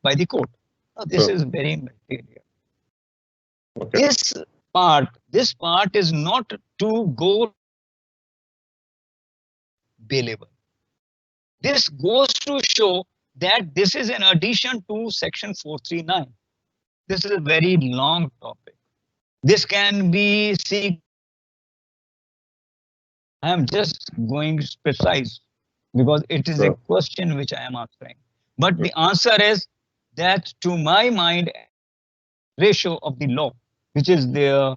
by the court. Now, this is very material. Okay. This part is not to go bailable. This goes to show that this is in addition to section 439. This is a very long topic. This can be see. I am just going precise because it is a question which I am answering. But the answer is that, to my mind, ratio of the law, which is there,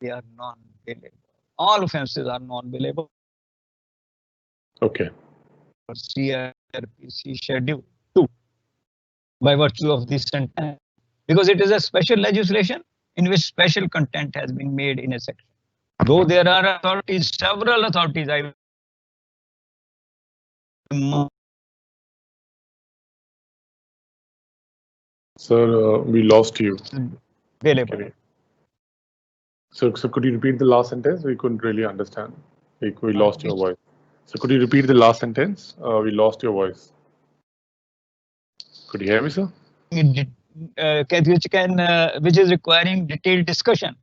they are non-bailable. All offences are non-bailable. Okay. CRPC Schedule 2 by virtue of this sentence, because it is a special legislation in which special content has been made in a section. Though there are authorities, several authorities, Sir, we lost you. Available. Okay. So could you repeat the last sentence? We couldn't really understand. We lost your voice. So could you repeat the last sentence? We lost your voice. Could you hear me, sir? Which is requiring detailed discussion.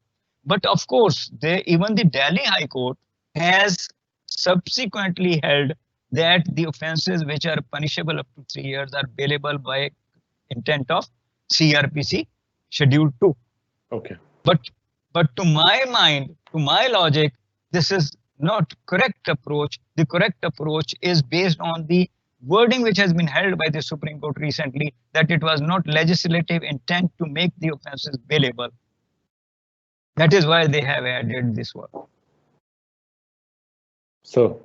But of course, even the Delhi High Court has subsequently held that the offences which are punishable up to 3 years are bailable by intent of CRPC Schedule 2. Okay. But to my mind, to my logic, this is not correct approach. The correct approach is based on the wording which has been held by the Supreme Court recently, that it was not legislative intent to make the offences bailable. That is why they have added this word. So,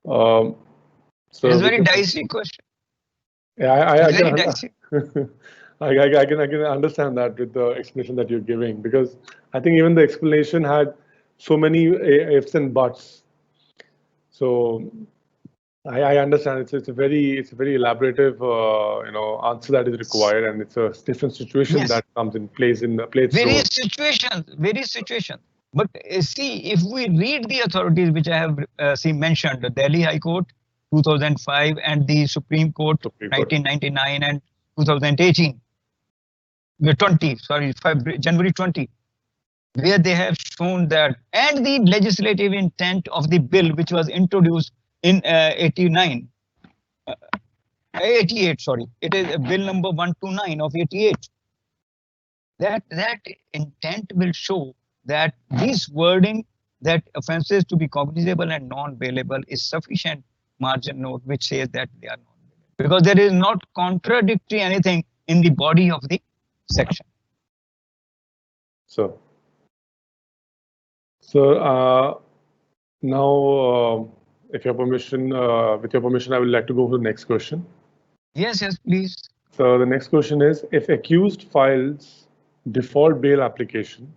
it's a very dicey question. Yeah, I can understand that with the explanation that you're giving, because I think even the explanation had so many ifs and buts. So I understand it's a very elaborative answer that is required, and it's a different situation that comes in place in the place. Various situations. But see, if we read the authorities which I have mentioned, the Delhi High Court 2005 and the Supreme Court 1999 and 2018, January 20, where they have shown that, and the legislative intent of the bill which was introduced in 88, sorry, it is bill number 129 of 88. That intent will show that this wording, that offences to be cognizable and non-bailable, is sufficient margin note which says that they are non-bailable, because there is not contradictory anything in the body of the section. So now, if your permission, with your permission, I would like to go to the next question. Yes, please. So the next question is, if accused files default bail application,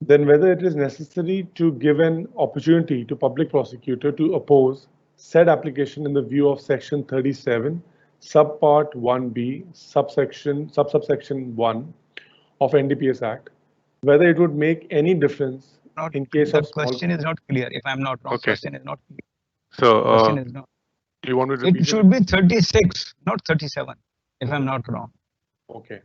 then whether it is necessary to give an opportunity to public prosecutor to oppose said application in the view of section 37, subpart 1b, subsection 1 of NDPS Act, whether it would make any difference in case of... The question is not clear, if I'm not wrong. Okay. Question is not clear. So, question is not. Do you want me to repeat it? Should be 36, not 37, if I'm not wrong. Okay.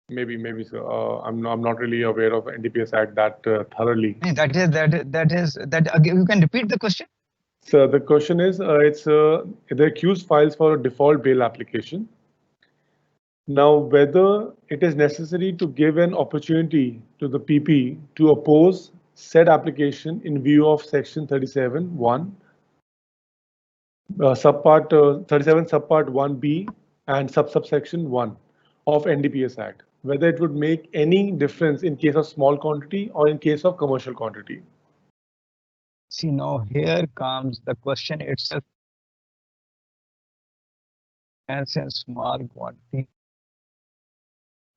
Maybe so. I'm not really aware of NDPS Act that thoroughly. That again, you can repeat the question. So the question is, it's the accused files for a default bail application. Now, whether it is necessary to give an opportunity to the PP to oppose said application in view of section 37(1), subpart 37 subpart 1b and subsection 1 of NDPS Act, whether it would make any difference in case of small quantity or in case of commercial quantity. See, now here comes the question itself. And since small quantity.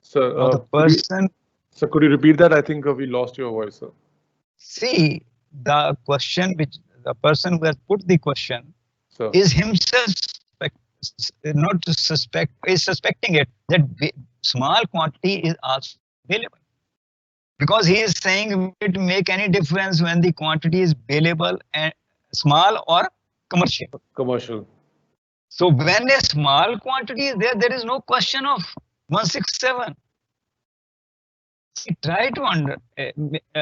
So the person. So could you repeat that? I think we lost your voice, sir. See, the question which the person who has put the question is himself suspecting it, that small quantity is also available, because he is saying it make any difference when the quantity is bailable and small or commercial. So when a small quantity is there is no question of 167. try to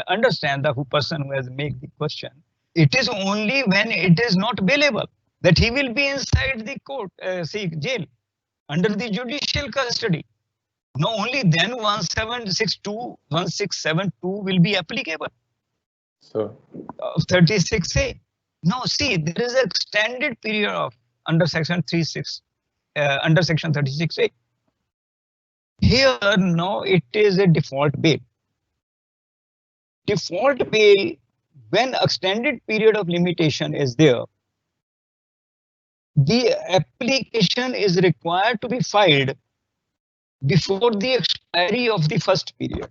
understand the person who has made the question. It is only when it is not available that he will be inside the court, jail, under the judicial custody. No, only then 1672 will be applicable. So 36A. No, see, there is an extended period of under section 36A. Here, no, it is a default bail. Default bail, when extended period of limitation is there, the application is required to be filed before the expiry of the first period.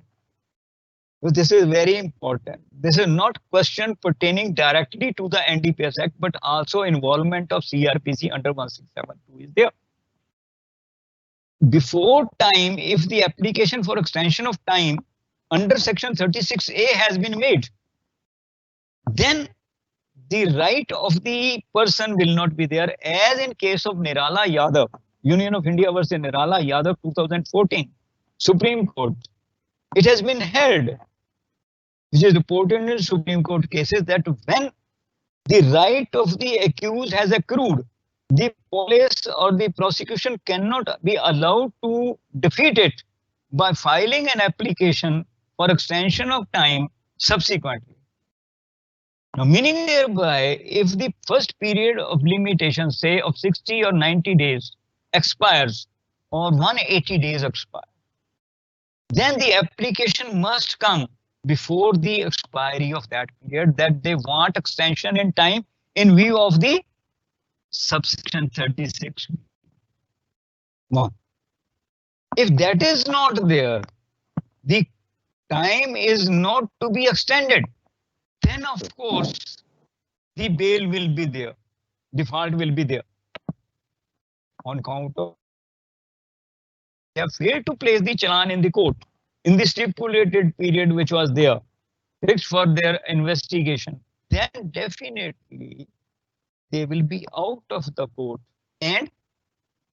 So this is very important. This is not question pertaining directly to the NDPS Act, but also involvement of CRPC under 1672 is there. Before time, if the application for extension of time under section 36A has been made, then the right of the person will not be there, as in case of Nirala Yadav, Union of India versus Nirala Yadav 2014, Supreme Court. It has been held, which is reported in Supreme Court cases, that when the right of the accused has accrued, the police or the prosecution cannot be allowed to defeat it by filing an application for extension of time subsequently. Now, meaning thereby, if the first period of limitation, say of 60 or 90 days expires, or 180 days expire, then the application must come before the expiry of that period, that they want extension in time in view of the subsection 36. One. If that is not there, the time is not to be extended, then of course the bail will be there, default will be there. On count of they have failed to place the challan in the court in the stipulated period which was there, fixed for their investigation, then definitely they will be out of the court and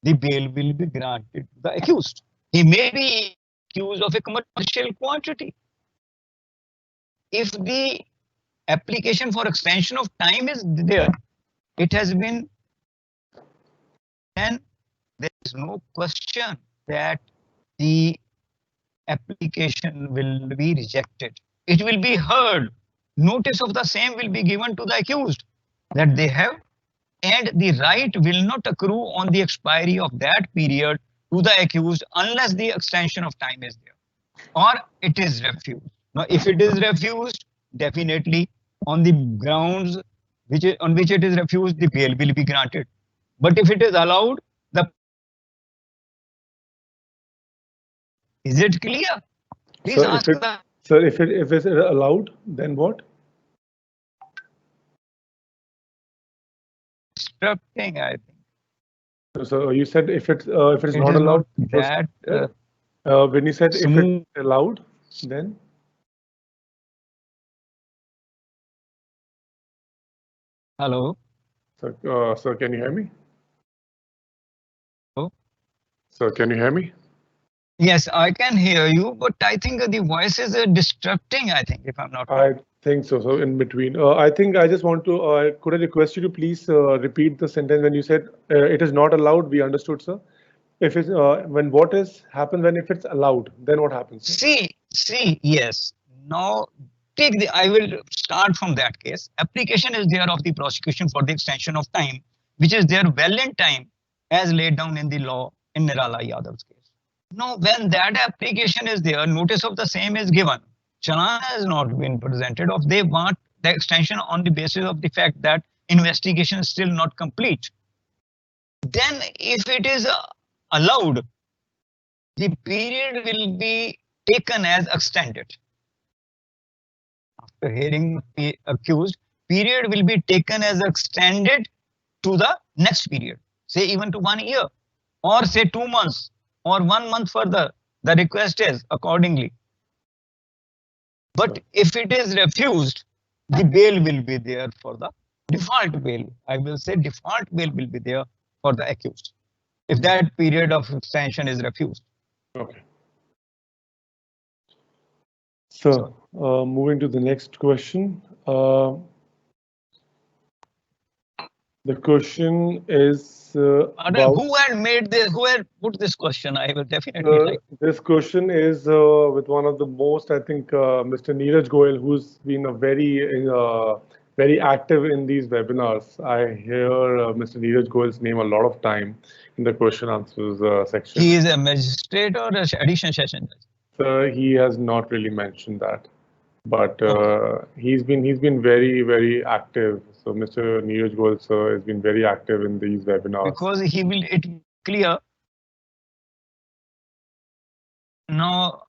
the bail will be granted to the accused. He may be accused of a commercial quantity. If the application for extension of time is there, it has been, then there is no question that the application will be rejected. It will be heard. Notice of the same will be given to the accused that they have, and the right will not accrue on the expiry of that period to the accused unless the extension of time is there, or it is refused. Now, if it is refused, definitely on the grounds on which it is refused, the bail will be granted. But if it is allowed, is it clear? Please ask the. Sir, if it's allowed, then what? Obstructing, I think. So you said if it's not allowed. That when you said if it's allowed, then. Hello. Sir, can you hear me? Hello. Sir, can you hear me? Yes, I can hear you, but I think the voice is distracting, I think, if I'm not wrong. I think so. So in between, I think I just want to, could I request you to please repeat the sentence when you said it is not allowed? We understood, sir. If it's, when what happens when if it's allowed, then what happens? See, yes. Now, I will start from that case. Application is there of the prosecution for the extension of time, which is there well in time as laid down in the law in Nirala Yadav's case. Now, when that application is there, notice of the same is given. Challan has not been presented of they want the extension on the basis of the fact that investigation is still not complete. Then if it is allowed, the period will be taken as extended. After hearing the accused, period will be taken as extended to the next period, say even to 1 year, or say 2 months, or 1 month further. The request is accordingly. But if it is refused, the bail will be there for the default bail. I will say default bail will be there for the accused if that period of extension is refused. Okay. So, moving to the next question. The question is about who had made this? Who had put this question? I will definitely like. this question is with one of the most, I think, Mr. Neeraj Goyal, who's been a very active in these webinars. I hear Mr. Neeraj Goyal's name a lot of time in the question answers section. He is a magistrate or an additional session judge? He has not really mentioned that, but he's been very active. So Mr. Neeraj Goyal sir has been very active in these webinars. Because it clear. No,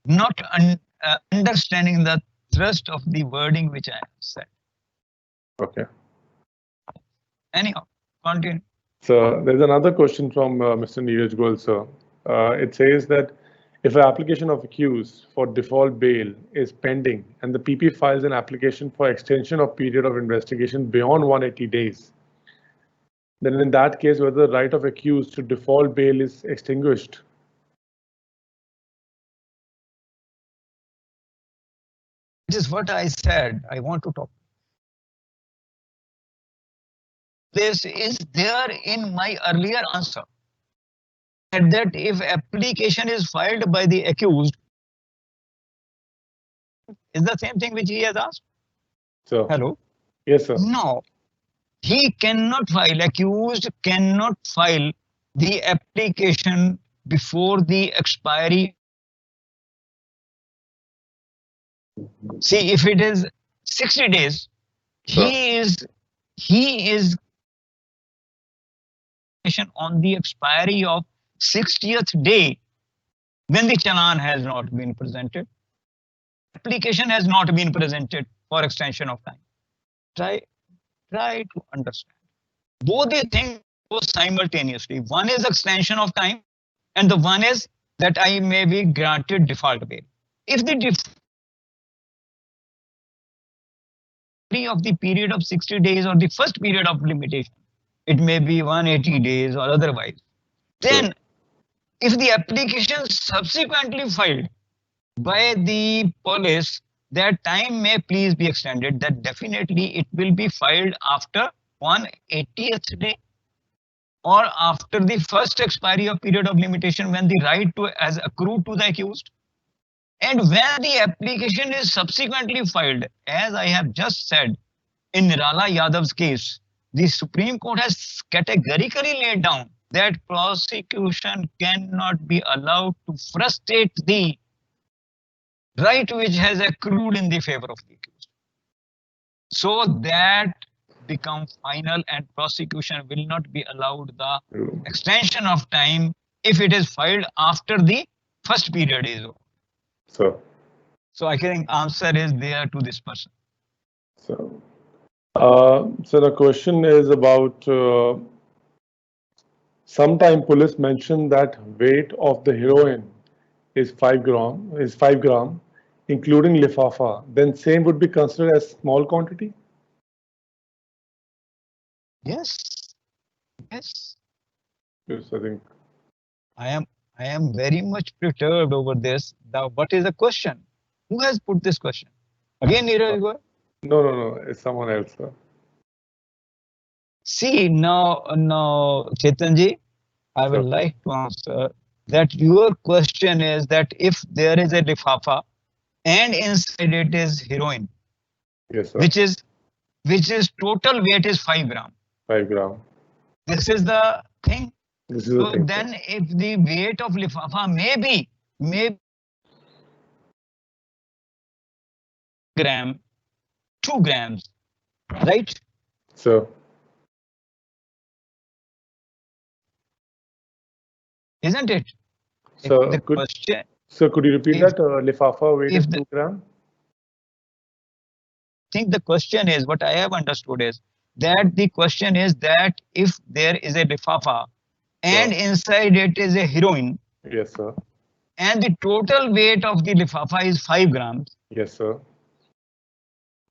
not understanding the thrust of the wording which I have said. Okay. Anyhow, continue. So there's another question from Mr. Neeraj Goyal sir. It says that if an application of accused for default bail is pending and the PP files an application for extension of period of investigation beyond 180 days, then in that case, whether the right of accused to default bail is extinguished. This is what I said. I want to talk. This is there in my earlier answer. And that if application is filed by the accused, is the same thing which he has asked. So, hello? Yes, sir. No. He cannot file, accused cannot file the application before the expiry. See, if it is 60 days, he is on the expiry of 60th day when the challan has not been presented. Application has not been presented for extension of time. Try to understand. Both the things go simultaneously. One is extension of time, and the one is that I may be granted default bail. If the of the period of 60 days or the first period of limitation, it may be 180 days or otherwise. Then, if the application subsequently filed by the police, that time may please be extended, that definitely it will be filed after 180th day or after the first expiry of period of limitation when the right to as accrued to the accused. And when the application is subsequently filed, as I have just said, in Nirala Yadav's case, the Supreme Court has categorically laid down that prosecution cannot be allowed to frustrate the right which has accrued in the favor of the accused. So that becomes final and prosecution will not be allowed the extension of time if it is filed after the first period is over. So I think answer is there to this person. So the question is about sometime police mentioned that weight of the heroin is 5 gram, including lifafa. Then same would be considered as small quantity. Yes. Yes, I think I am very much perturbed over this. Now, what is the question? Who has put this question? Again, Neeraj Goyal? No, it's someone else, sir. See, now, Chetanji, I would like to answer that your question is that if there is a lifafa and inside it is heroin, yes, sir. which is total weight is 5 gram. 5 gram. This is the thing. This is the thing. Then if the weight of lifafa may be gram, 2 grams, right? So. Isn't it? So could you repeat that? Lifafa weight is 2 gram? I think the question is, what I have understood is that the question is that if there is a lifafa and inside it is a heroin. Yes, sir. And the total weight of the lifafa is 5 grams. Yes, sir.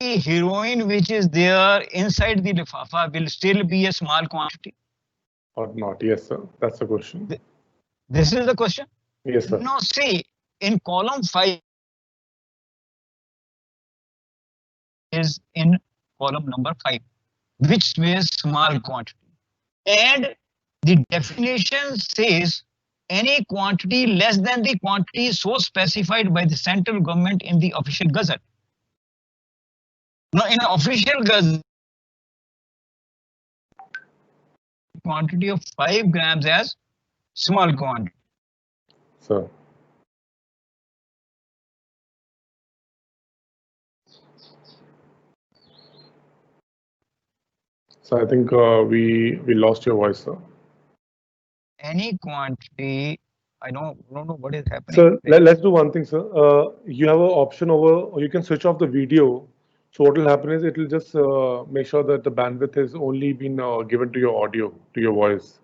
The heroin which is there inside the lifafa will still be a small quantity. Or not? Yes, sir. That's the question. This is the question? Yes, sir. No, see, in column 5, is in column number 5, which means small quantity. And the definition says any quantity less than the quantity so specified by the central government in the official gazette. Now, in official gazette, quantity of 5 grams as small quantity. Sir. So I think we lost your voice, sir. Any quantity, I don't know what is happening. Sir, let's do one thing, sir. You have an option over, or you can switch off the video. So what will happen is it will just make sure that the bandwidth has only been given to your audio, to your voice.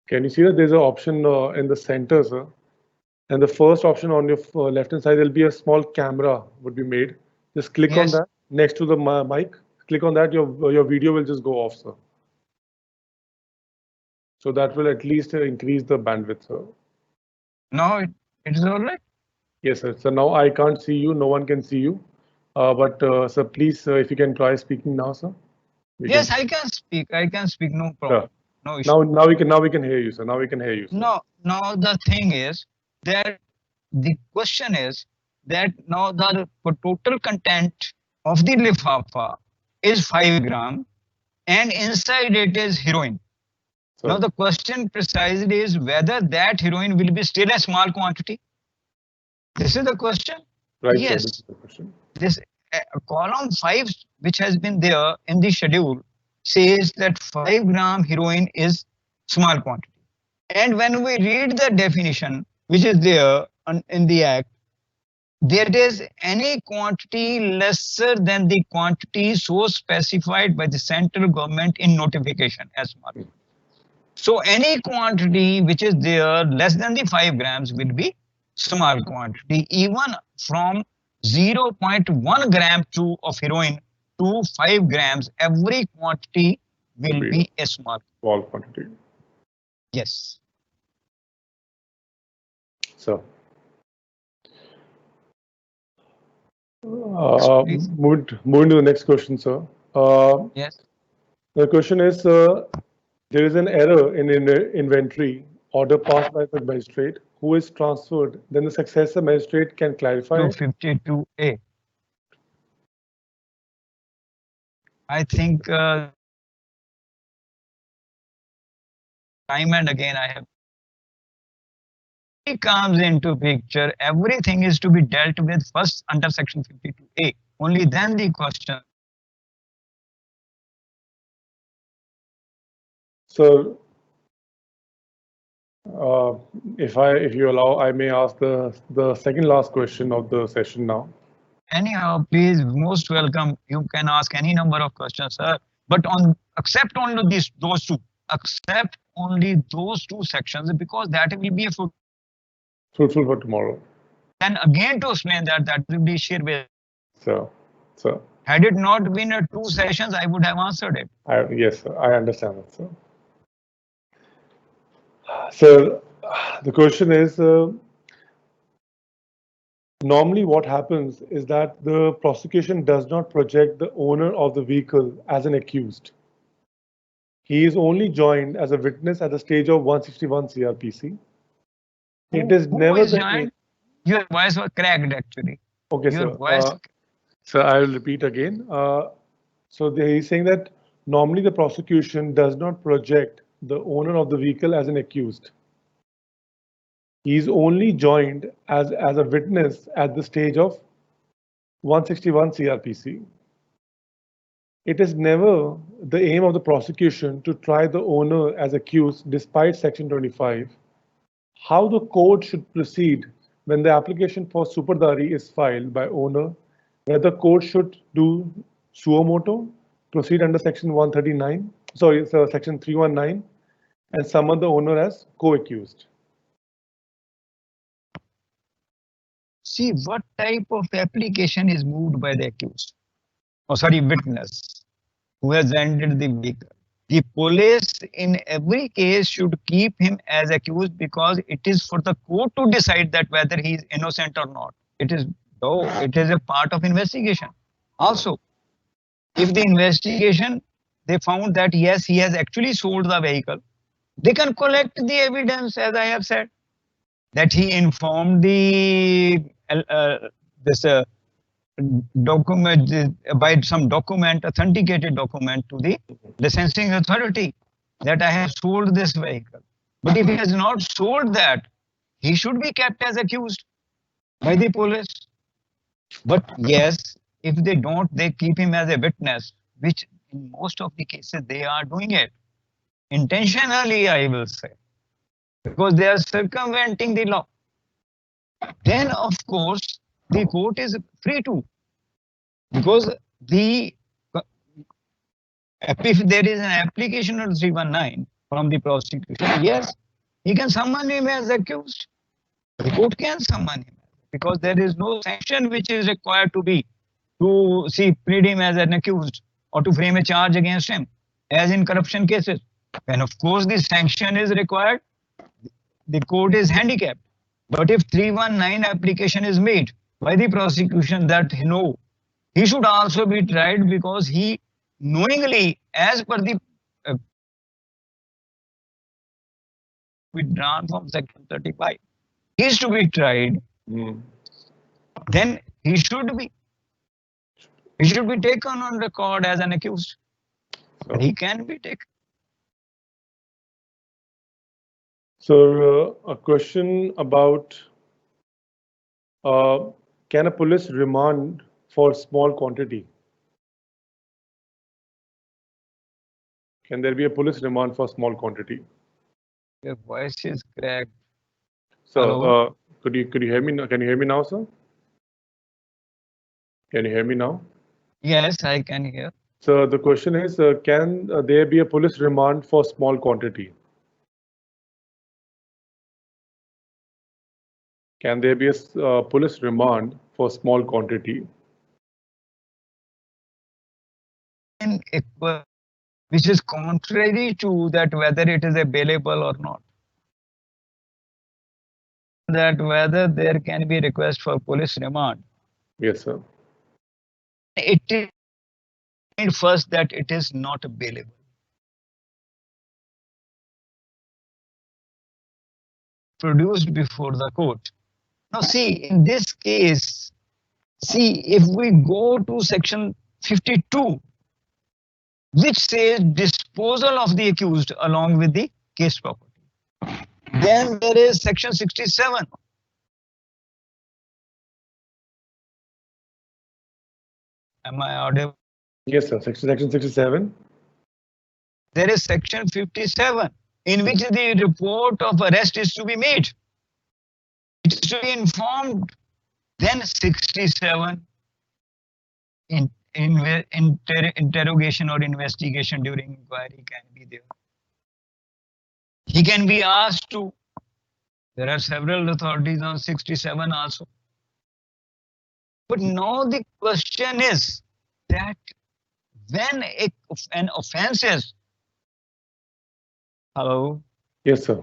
Can you see that there's an option in the center, sir? And the first option on your left-hand side, there'll be a small camera would be made. Just click on Yes. that next to the mic. Click on that, your video will just go off, sir. So that will at least increase the bandwidth, sir. No, it is all right. Yes, sir. So now I can't see you. No one can see you. But sir, please, if you can try speaking now, sir. Yes, I can speak. I can speak. No problem. Sure. No issue. Now we can hear you, sir. Now we can hear you, sir. No, now the thing is that the question is that now the total content of the lifafa is 5 gram and inside it is heroin. Sir. Now the question precisely is whether that heroin will be still a small quantity. This is the question. Right, Yes. sir, this is the question. This column 5, which has been there in the schedule, says that 5 gram heroin is small quantity. And when we read the definition, which is there in the act, there is any quantity lesser than the quantity so specified by the central government in notification as small. So any quantity which is there less than the 5 grams will be small quantity, even from 0.1 gram of heroin to 5 grams, every quantity will be a small quantity. Yes. So, moving to the next question, sir. Yes. The question is, there is an error in inventory order passed by the magistrate who is transferred. Then the successor magistrate can clarify. 252A. I think time and again I have. It comes into picture. Everything is to be dealt with first under section 52A. Only then the question. So, if you allow, I may ask the second last question of the session now. Anyhow, please, most welcome. You can ask any number of questions, sir. But accept only those two. Accept only those two sections because that will be a fruitful for tomorrow. And again to explain that will be sheer waste. So. Had it not been 2 sessions, I would have answered it. Yes, sir. I understand that, sir. So the question is, normally what happens is that the prosecution does not project the owner of the vehicle as an accused. He is only joined as a witness at the stage of 161 CRPC. It is never the case. Your voice was cracked actually. Okay, sir. So I will repeat again. So he's saying that normally the prosecution does not project the owner of the vehicle as an accused. He is only joined as a witness at the stage of 161 CRPC. It is never the aim of the prosecution to try the owner as accused despite section 25. How the court should proceed when the application for superdari is filed by owner, whether court should do suo motu, proceed under section 139, section 319, and summon the owner as co-accused. See what type of application is moved by the accused. Witness who has rented the vehicle. The police in every case should keep him as accused because it is for the court to decide that whether he is innocent or not. It is a part of investigation. Also, if the investigation, they found that yes, he has actually sold the vehicle, they can collect the evidence, as I have said, that he informed the this document by some document, authenticated document to the licensing authority that I have sold this vehicle. But if he has not sold that, he should be kept as accused by the police. But yes, if they don't, they keep him as a witness, which in most of the cases they are doing it intentionally, I will say, because they are circumventing the law. Then, of course, the court is free to, because if there is an application of 319 from the prosecution, yes, he can summon him as accused. The court can summon him because there is no sanction which is required to be to plead him as an accused or to frame a charge against him, as in corruption cases. And of course, the sanction is required, the court is handicapped. But if 319 application is made by the prosecution that no, he should also be tried because he knowingly, as per the withdrawn from section 35, he is to be tried. Then he should be taken on record as an accused. So he can be taken. So a question about can a police remand for small quantity? Can there be a police remand for small quantity? Your voice is cracked. So could you hear me? Can you hear me now, sir? Can you hear me now? Yes, I can hear. So the question is, can there be a police remand for small quantity? Can there be a police remand for small quantity? Which is contrary to that whether it is available or not. That whether there can be request for police remand. Yes, sir. It is first that it is not available. Produced before the court. Now see, in this case, if we go to section 52, which says disposal of the accused along with the case property. Then there is section 67. Am I audible? Yes, sir. Section 67. There is section 57 in which the report of arrest is to be made. It is to be informed. Then 67 interrogation or investigation during inquiry can be there. He can be asked to. There are several authorities on 67 also. But now the question is that when an offense is. Hello? Yes, sir.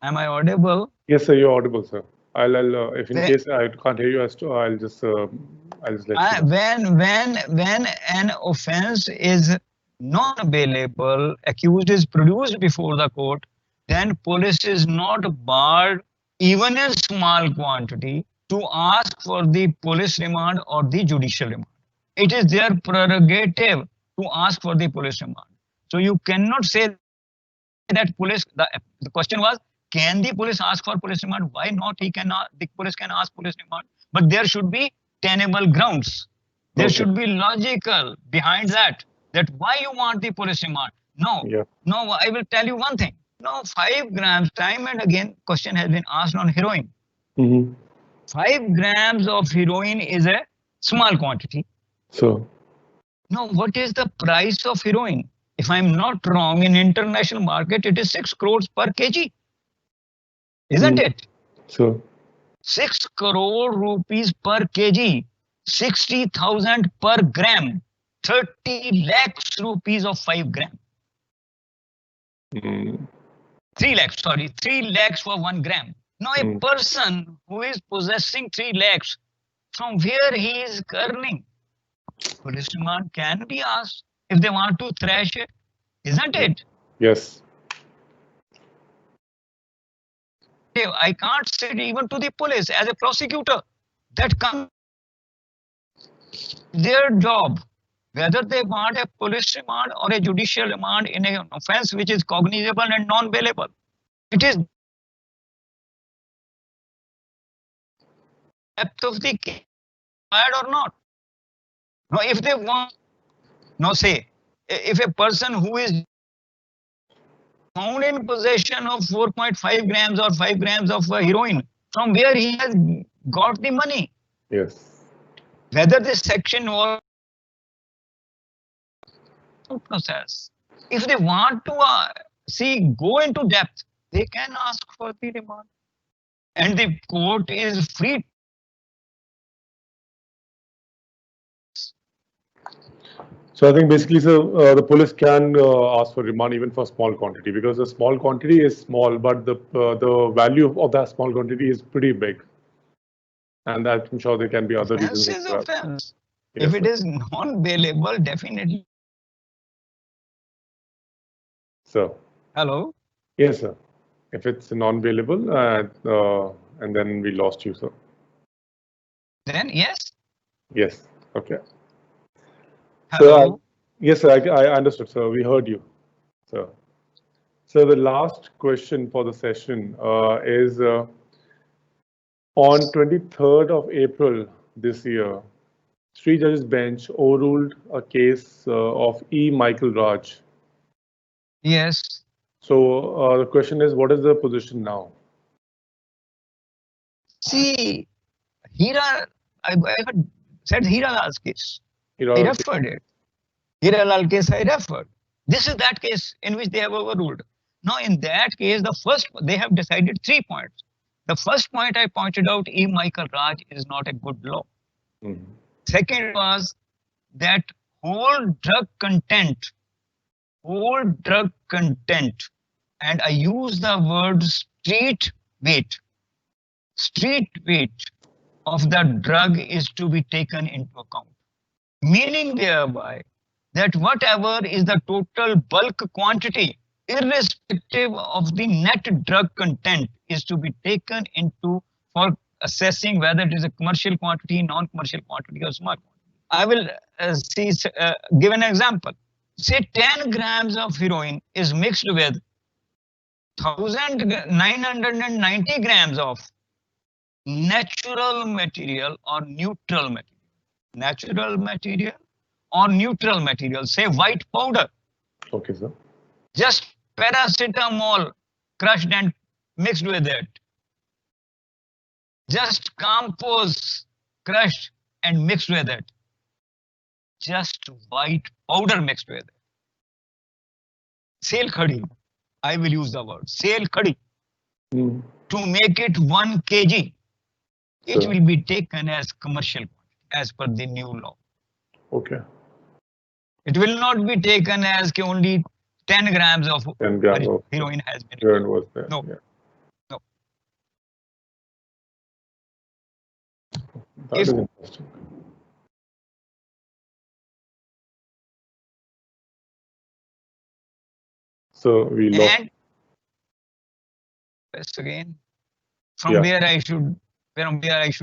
Am I audible? Yes, sir, you're audible, sir. I'll if in case I can't hear you, I'll just let you know. When an offense is not available, accused is produced before the court, then police is not barred, even in small quantity, to ask for the police remand or the judicial remand. It is their prerogative to ask for the police remand. So you cannot say that police. The question was, can the police ask for police remand? Why not? The police can ask police remand, but there should be tenable grounds. There should be logical behind that. That why you want the police remand? No, no. I will tell you one thing. No, 5 grams. Time and again, question has been asked on heroin. 5 grams of heroin is a small quantity. So, now what is the price of heroin? If I'm not wrong, in international market, it is 6 crores per kg. Isn't it? So 6 crore rupees per kg, 60,000 per gram, 30 lakhs rupees of 5 gram. 3 lakhs, sorry, 3 lakhs for 1 gram. Now a person who is possessing 3 lakhs, from where he is earning? Police remand can be asked if they want to thrash it, isn't it? Yes. I can't say even to the police as a prosecutor that come their job, whether they want a police remand or a judicial remand in an offense which is cognizable and non-bailable. It is depth of the case or not. Now, if they want, no, say, if a person who is found in possession of 4.5 grams or 5 grams of heroin, from where he has got the money, Yes. whether this section or process, if they want to go into depth, they can ask for the remand, and the court is free. So I think basically, so the police can ask for remand even for small quantity, because the small quantity is small, but the value of that small quantity is pretty big, and I'm sure there can be other reasons as well. Offense. Yes, If it sir. is non-bailable, definitely. So Hello. yes, sir. If it's non-bailable, and then we lost you, sir. Then yes. Yes. Okay. Hello. So yes, sir. I understood, sir. We heard you, sir. So the last question for the session is on 23rd of April this year, three judges bench overruled a case of E. Michael Raj. Yes. So the question is, what is the position now? See, Hira, I had said Hira Lal's case. I referred it. Hira Lal case I referred. This is that case in which they have overruled. Now, in that case, the first they have decided 3 points. The first point I pointed out, E. Michael Raj is not a good law. Mhm. Second was that whole drug content, and I use the word street weight of the drug is to be taken into account. Meaning thereby that whatever is the total bulk quantity, irrespective of the net drug content, is to be taken into for assessing whether it is a commercial quantity, non-commercial quantity, or small quantity. I will give an example. Say 10 grams of heroin is mixed with 1,990 grams of natural material or neutral material. Natural material or neutral material, say white powder. Okay, sir. Just paracetamol crushed and mixed with it. Just compose crushed and mixed with it. Just white powder mixed with it. Sale khadi. I will use the word sale khadi. Mm. To make it 1 kg, it will be taken as commercial as per the new law. Okay. It will not be taken as only 10 grams of heroin has been. Heroin was there. No. Yeah. No. That is interesting. So we lost. Again, from where I should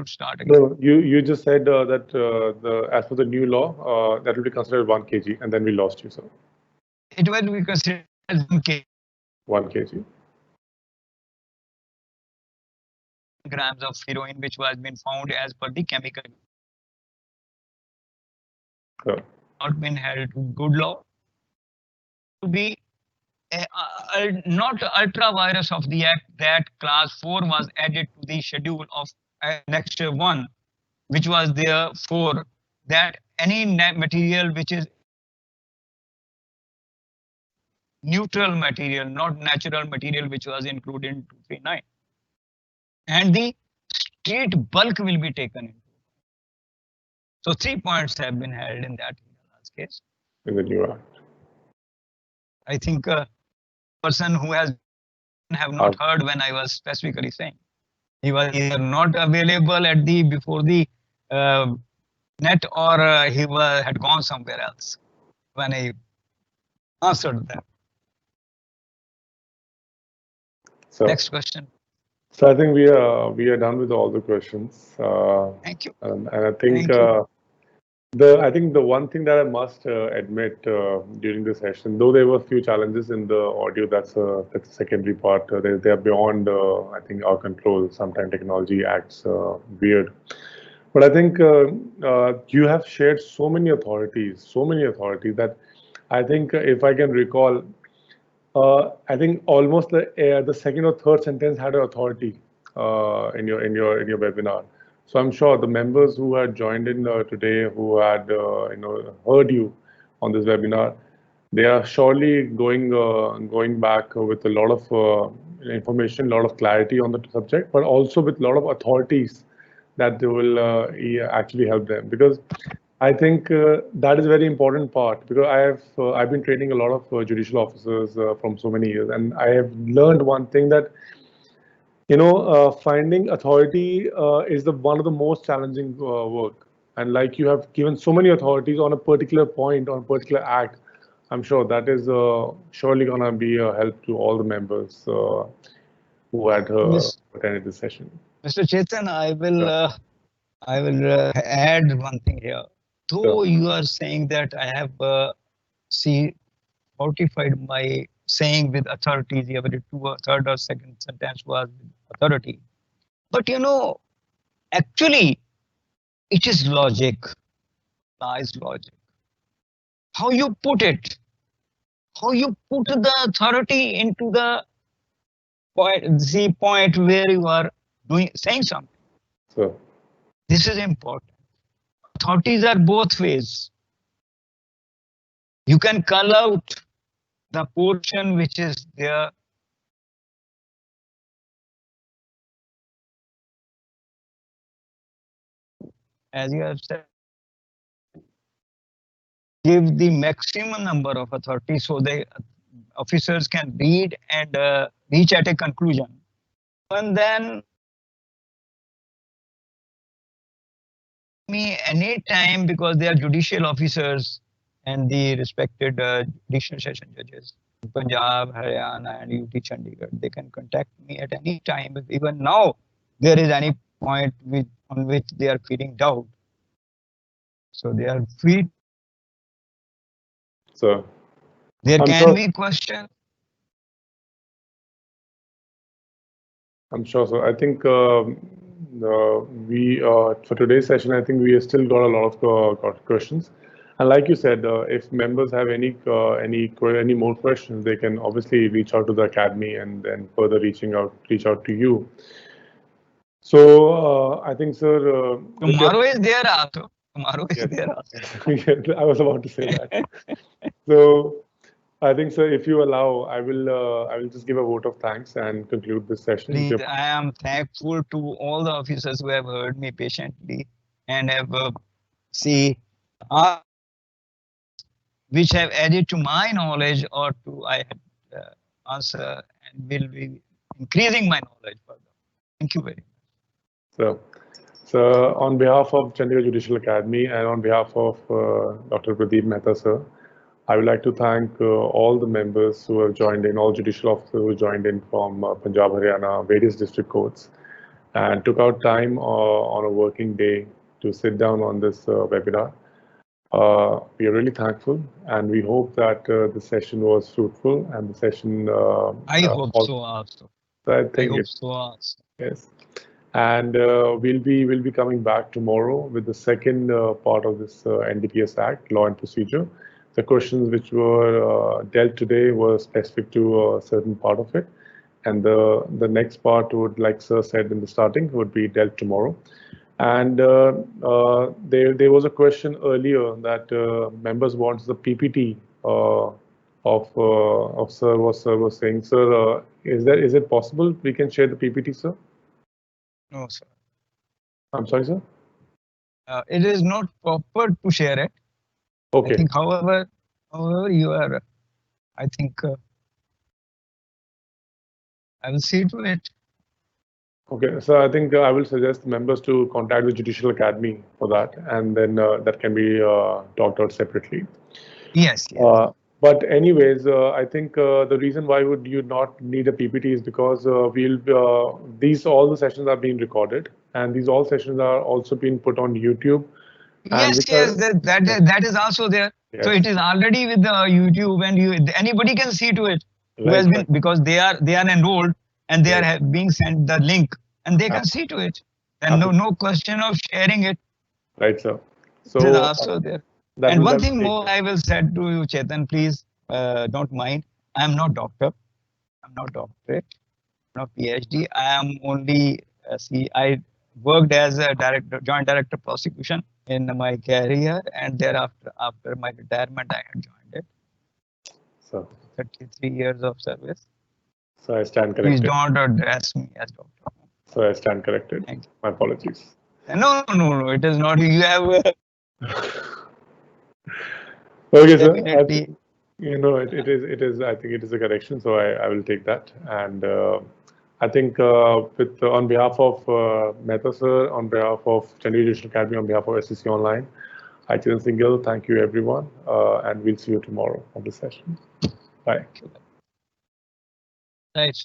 start again. No, you just said that as per the new law, that will be considered 1 kg, and then we lost you, sir. It will be considered as 1 kg. 1 kg. Grams of heroin, which was been found as per the chemical. Not been held to good law to be not ultra virus of the act. That class 4 was added to the schedule of next 1, which was there for that any material which is neutral material, not natural material, which was included in 239. And the street bulk will be taken into. So 3 points have been held in that case. In the new act. I think a person who have not heard when I was specifically saying. He was either not available at the before the net, or he had gone somewhere else when I answered that. So, Next question. So I think we are done with all the questions. Thank you. And I think Thank you. the one thing that I must admit during the session, though there were a few challenges in the audio, that's a secondary part. They are beyond I think our control. Sometimes technology acts weird. But I think you have shared so many authorities that I think if I can recall, I think almost the second or third sentence had an authority in your webinar. So I'm sure the members who had joined in today, who had heard you on this webinar, they are surely going back with a lot of information, a lot of clarity on the subject, but also with a lot of authorities that they will actually help them, because I think that is a very important part, because I've been training a lot of judicial officers from so many years, and I have learned one thing, that finding authority is the one of the most challenging work. And like you have given so many authorities on a particular point, on a particular act, I'm sure that is surely gonna be a help to all the members who had attended this session. Mr. Chetan, Yeah. I will add one thing here. Though Sure. you are saying that I have fortified my saying with authority, the ability to a third or second sentence was with authority. But actually, it is logic, nice logic. How you put it, how you put the authority into the point where you are saying something. So. This is important. Authorities are both ways. You can call out the portion which is there. As you have said, give the maximum number of authorities so the officers can read and reach at a conclusion. And then me any time, because they are judicial officers and the respected judicial session judges, Punjab, Haryana, and UT Chandigarh, they can contact me at any time. If even now there is any point on which they are feeling doubt, so they are free. So There I'm can sure. be questions. I'm sure. So I think we for today's session, I think we have still got a lot of questions. And like you said, if members have any more questions, they can obviously reach out to the academy and then further reach out to you. So I think, sir, Tomorrow is there also. Tomorrow is yes, there also. I was about to say that. So I think, sir, if you allow, I will just give a vote of thanks and conclude this session. Please, I am thankful to all the officers who have heard me patiently and have which have added to my knowledge, or to I had answer and will be increasing my knowledge further. Thank you very much. So on behalf of Chandigarh Judicial Academy and on behalf of Dr. Pradeep Mehta, sir, I would like to thank all the members who have joined in, all judicial officers who joined in from Punjab, Haryana, various district courts, and took out time on a working day to sit down on this webinar. We are really thankful, and we hope that the session was fruitful and the session. I hope so also. I think I hope so also. Yes. And we'll be coming back tomorrow with the second part of this NDPS Act, Law and Procedure. The questions which were dealt today were specific to a certain part of it, and the next part would, like Sir said in the starting, would be dealt tomorrow. And there was a question earlier that members want the PPT of Sir. What Sir was saying, Sir, is it possible we can share the PPT, Sir? No, sir. I'm sorry, sir? It is not proper to share it. Okay. I think, however you are, I think I will see to it. Okay, so I think I will suggest members to contact the Judicial Academy for that, and then that can be talked out separately. Yes, yes. But anyways, I think the reason why would you not need a PPT is because these all the sessions are being recorded, and these all sessions are also being put on YouTube, and Yes, which yes, are that is also there. So it yes, is already with the YouTube, and anybody can see to it who has right, been, because they are enrolled and they are right, being sent the link, and they can ab- see to it. And no question of sharing it. right, sir. It is So also there. that And will one that thing will take more care. I will say to you, Chetan, please don't mind. I am not doctor. I'm not doctorate, not PhD. I am only I worked as a director, joint director prosecution in my career, and thereafter, after my retirement, I had joined it. So, 33 years of service. so I stand Please corrected. don't address me as doctor. So I stand corrected. Thank you. My apologies. No, no, no. It is not. You have Okay, sir. I definitely. think, it is. I think it is a correction, so I will take that. And I think with on behalf of Mehta sir, on behalf of Chandigarh Judicial Academy, on behalf of SCC Online, I, Chiran Singhal, thank you everyone, and we'll see you tomorrow on the session. Bye. Right.